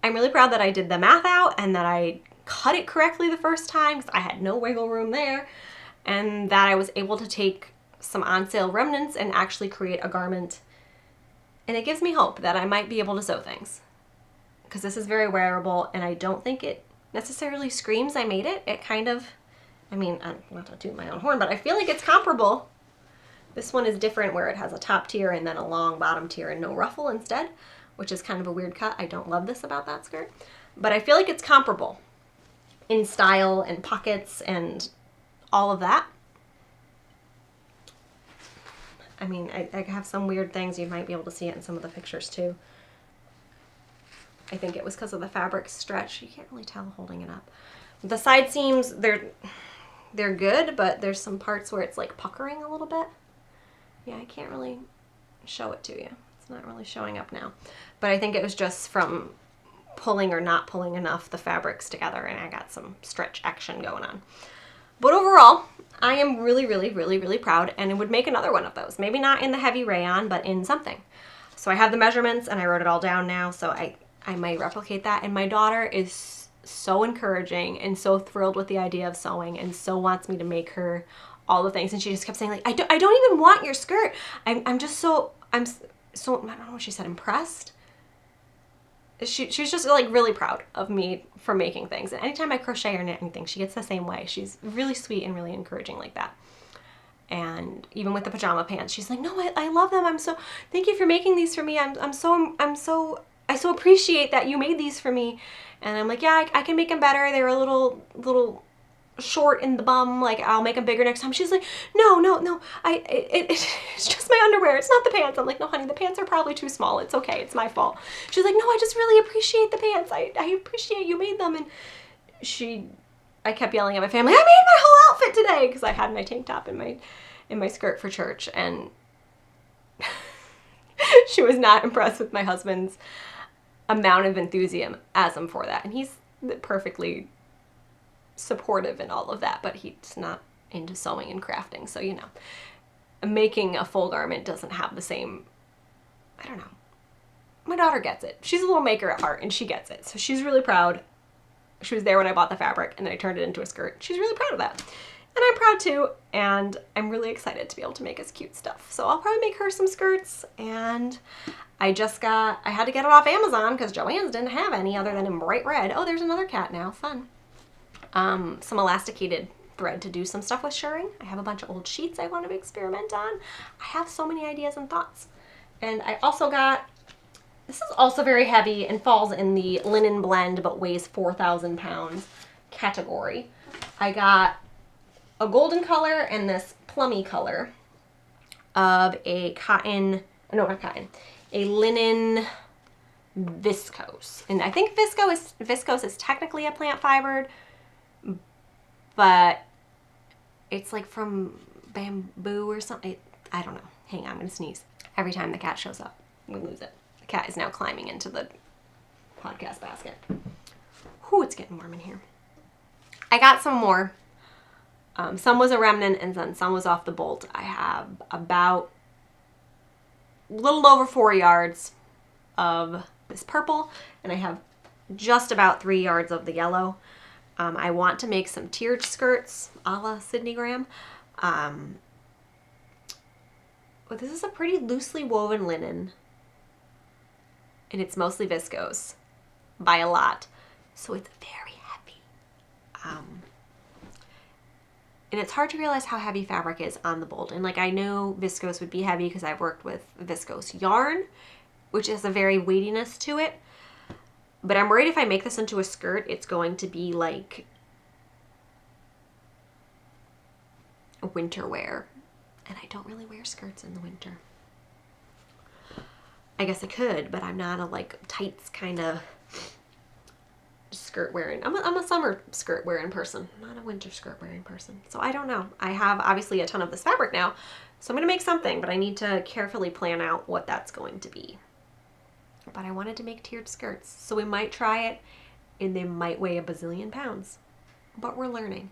I'm really proud that I did the math out and that I cut it correctly the first time because I had no wiggle room there, and that I was able to take some on sale remnants and actually create a garment. And it gives me hope that I might be able to sew things, because this is very wearable, and I don't think it necessarily screams I made it. It kind of, I mean, not to toot my own horn, but I feel like it's comparable. This one is different, where it has a top tier and then a long bottom tier and no ruffle instead, which is kind of a weird cut. I don't love this about that skirt, but I feel like it's comparable in style and pockets and all of that. I mean, I have some weird things. You might be able to see it in some of the pictures too. I think it was because of the fabric stretch. You can't really tell holding it up. The side seams, they're good, but there's some parts where it's like puckering a little bit. Yeah, I can't really show it to you. It's not really showing up now. But I think it was just from pulling or not pulling enough the fabrics together, and I got some stretch action going on. But overall, I am really, really, really, really proud, and I would make another one of those. Maybe not in the heavy rayon, but in something. So I have the measurements, and I wrote it all down now, so I might replicate that. And my daughter is so encouraging and so thrilled with the idea of sewing, and so wants me to make her all the things. And she just kept saying, like, I don't even want your skirt. I'm so, I don't know what she said, impressed. She's just like really proud of me for making things. And anytime I crochet or knit anything, she gets the same way. She's really sweet and really encouraging like that. And even with the pajama pants, she's like, no, I love them. Thank you for making these for me. I so appreciate that you made these for me. And I'm like, yeah, I can make them better. They're a little short in the bum. Like, I'll make them bigger next time. She's like, no. It's just my underwear. It's not the pants. I'm like, no, honey, the pants are probably too small. It's okay. It's my fault. She's like, no, I just really appreciate the pants. I appreciate you made them. And I kept yelling at my family, I made my whole outfit today, because I had my tank top in my skirt for church. And she was not impressed with my husband's amount of enthusiasm for that. And he's perfectly supportive in all of that, but he's not into sewing and crafting. So, you know, making a full garment doesn't have the same, I don't know. My daughter gets it. She's a little maker at heart, and she gets it. So she's really proud. She was there when I bought the fabric, and then I turned it into a skirt. She's really proud of that. And I'm proud too, and I'm really excited to be able to make us cute stuff. So I'll probably make her some skirts, and I had to get it off Amazon because Joann's didn't have any other than in bright red. Oh, there's another cat now. Fun. Some elasticated thread to do some stuff with shirring. I have a bunch of old sheets I want to experiment on. I have so many ideas and thoughts. And I also got, this is also very heavy and falls in the linen blend but weighs 4,000 pounds category. I got a golden color and this plummy color of a linen viscose. And I think viscose is technically a plant fibered, but it's like from bamboo or something. I don't know. Hang on, I'm gonna sneeze. Every time the cat shows up, we lose it. The cat is now climbing into the podcast basket. Whew, it's getting warm in here. I got some more. Some was a remnant and then some was off the bolt. I have about a little over 4 yards of this purple, and I have just about 3 yards of the yellow. I want to make some tiered skirts a la Sydney Graham. But this is a pretty loosely woven linen, and it's mostly viscose by a lot, so it's very heavy. And it's hard to realize how heavy fabric is on the bolt. And like, I know viscose would be heavy because I've worked with viscose yarn, which has a very weightiness to it. But I'm worried if I make this into a skirt, it's going to be like a winter wear. And I don't really wear skirts in the winter. I guess I could, but I'm not a like tights kind of skirt wearing. I'm a summer skirt wearing person, not a winter skirt wearing person. So I don't know. I have obviously a ton of this fabric now, so I'm going to make something, but I need to carefully plan out what that's going to be. But I wanted to make tiered skirts, so we might try it, and they might weigh a bazillion pounds, but we're learning.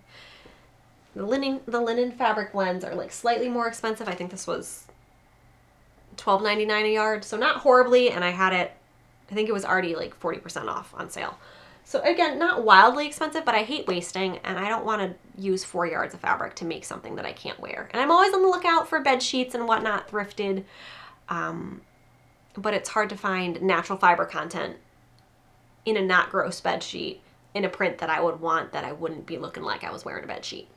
The linen fabric blends are like slightly more expensive. I think this was $12.99 a yard, so not horribly, and I think it was already like 40% off on sale. So again, not wildly expensive, but I hate wasting, and I don't want to use 4 yards of fabric to make something that I can't wear. And I'm always on the lookout for bed sheets and whatnot thrifted, but it's hard to find natural fiber content in a not gross bed sheet in a print that I would want, that I wouldn't be looking like I was wearing a bed sheet.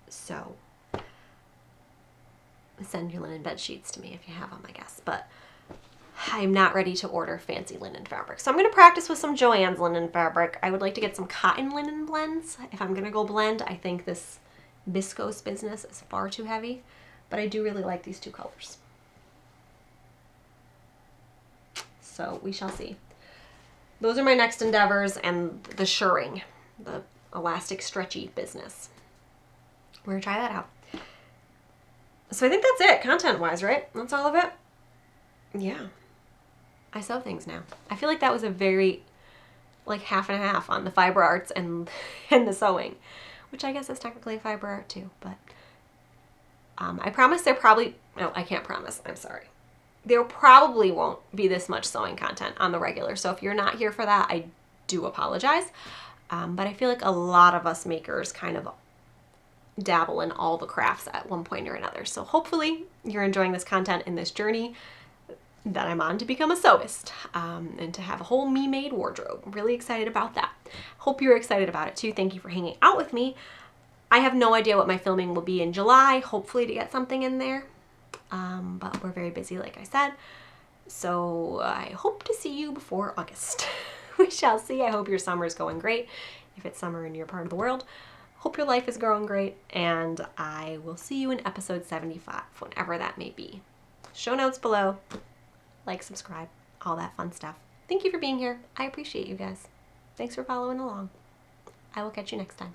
So send your linen bed sheets to me if you have them, I guess, but I'm not ready to order fancy linen fabric. So I'm going to practice with some Joann's linen fabric. I would like to get some cotton linen blends. If I'm going to go blend, I think this viscose business is far too heavy, but I do really like these 2 colors. So we shall see. Those are my next endeavors, and the shirring, the elastic stretchy business. We're going to try that out. So I think that's it content-wise, right? That's all of it? Yeah. I sew things now. I feel like that was a very, like, half and half on the fiber arts and the sewing, which I guess is technically a fiber art too, but I promise no, I can't promise, I'm sorry. There probably won't be this much sewing content on the regular, so if you're not here for that, I do apologize, but I feel like a lot of us makers kind of dabble in all the crafts at one point or another, so hopefully you're enjoying this content in this journey that I'm on to become a sewist, and to have a whole me-made wardrobe. I'm really excited about that. Hope you're excited about it too. Thank you for hanging out with me. I have no idea what my filming will be in July, hopefully to get something in there, but we're very busy, like I said, so I hope to see you before August. We shall see. I hope your summer is going great, if it's summer in your part of the world. Hope your life is growing great, and I will see you in episode 75, whenever that may be. Show notes below. Like, subscribe, all that fun stuff. Thank you for being here. I appreciate you guys. Thanks for following along. I will catch you next time.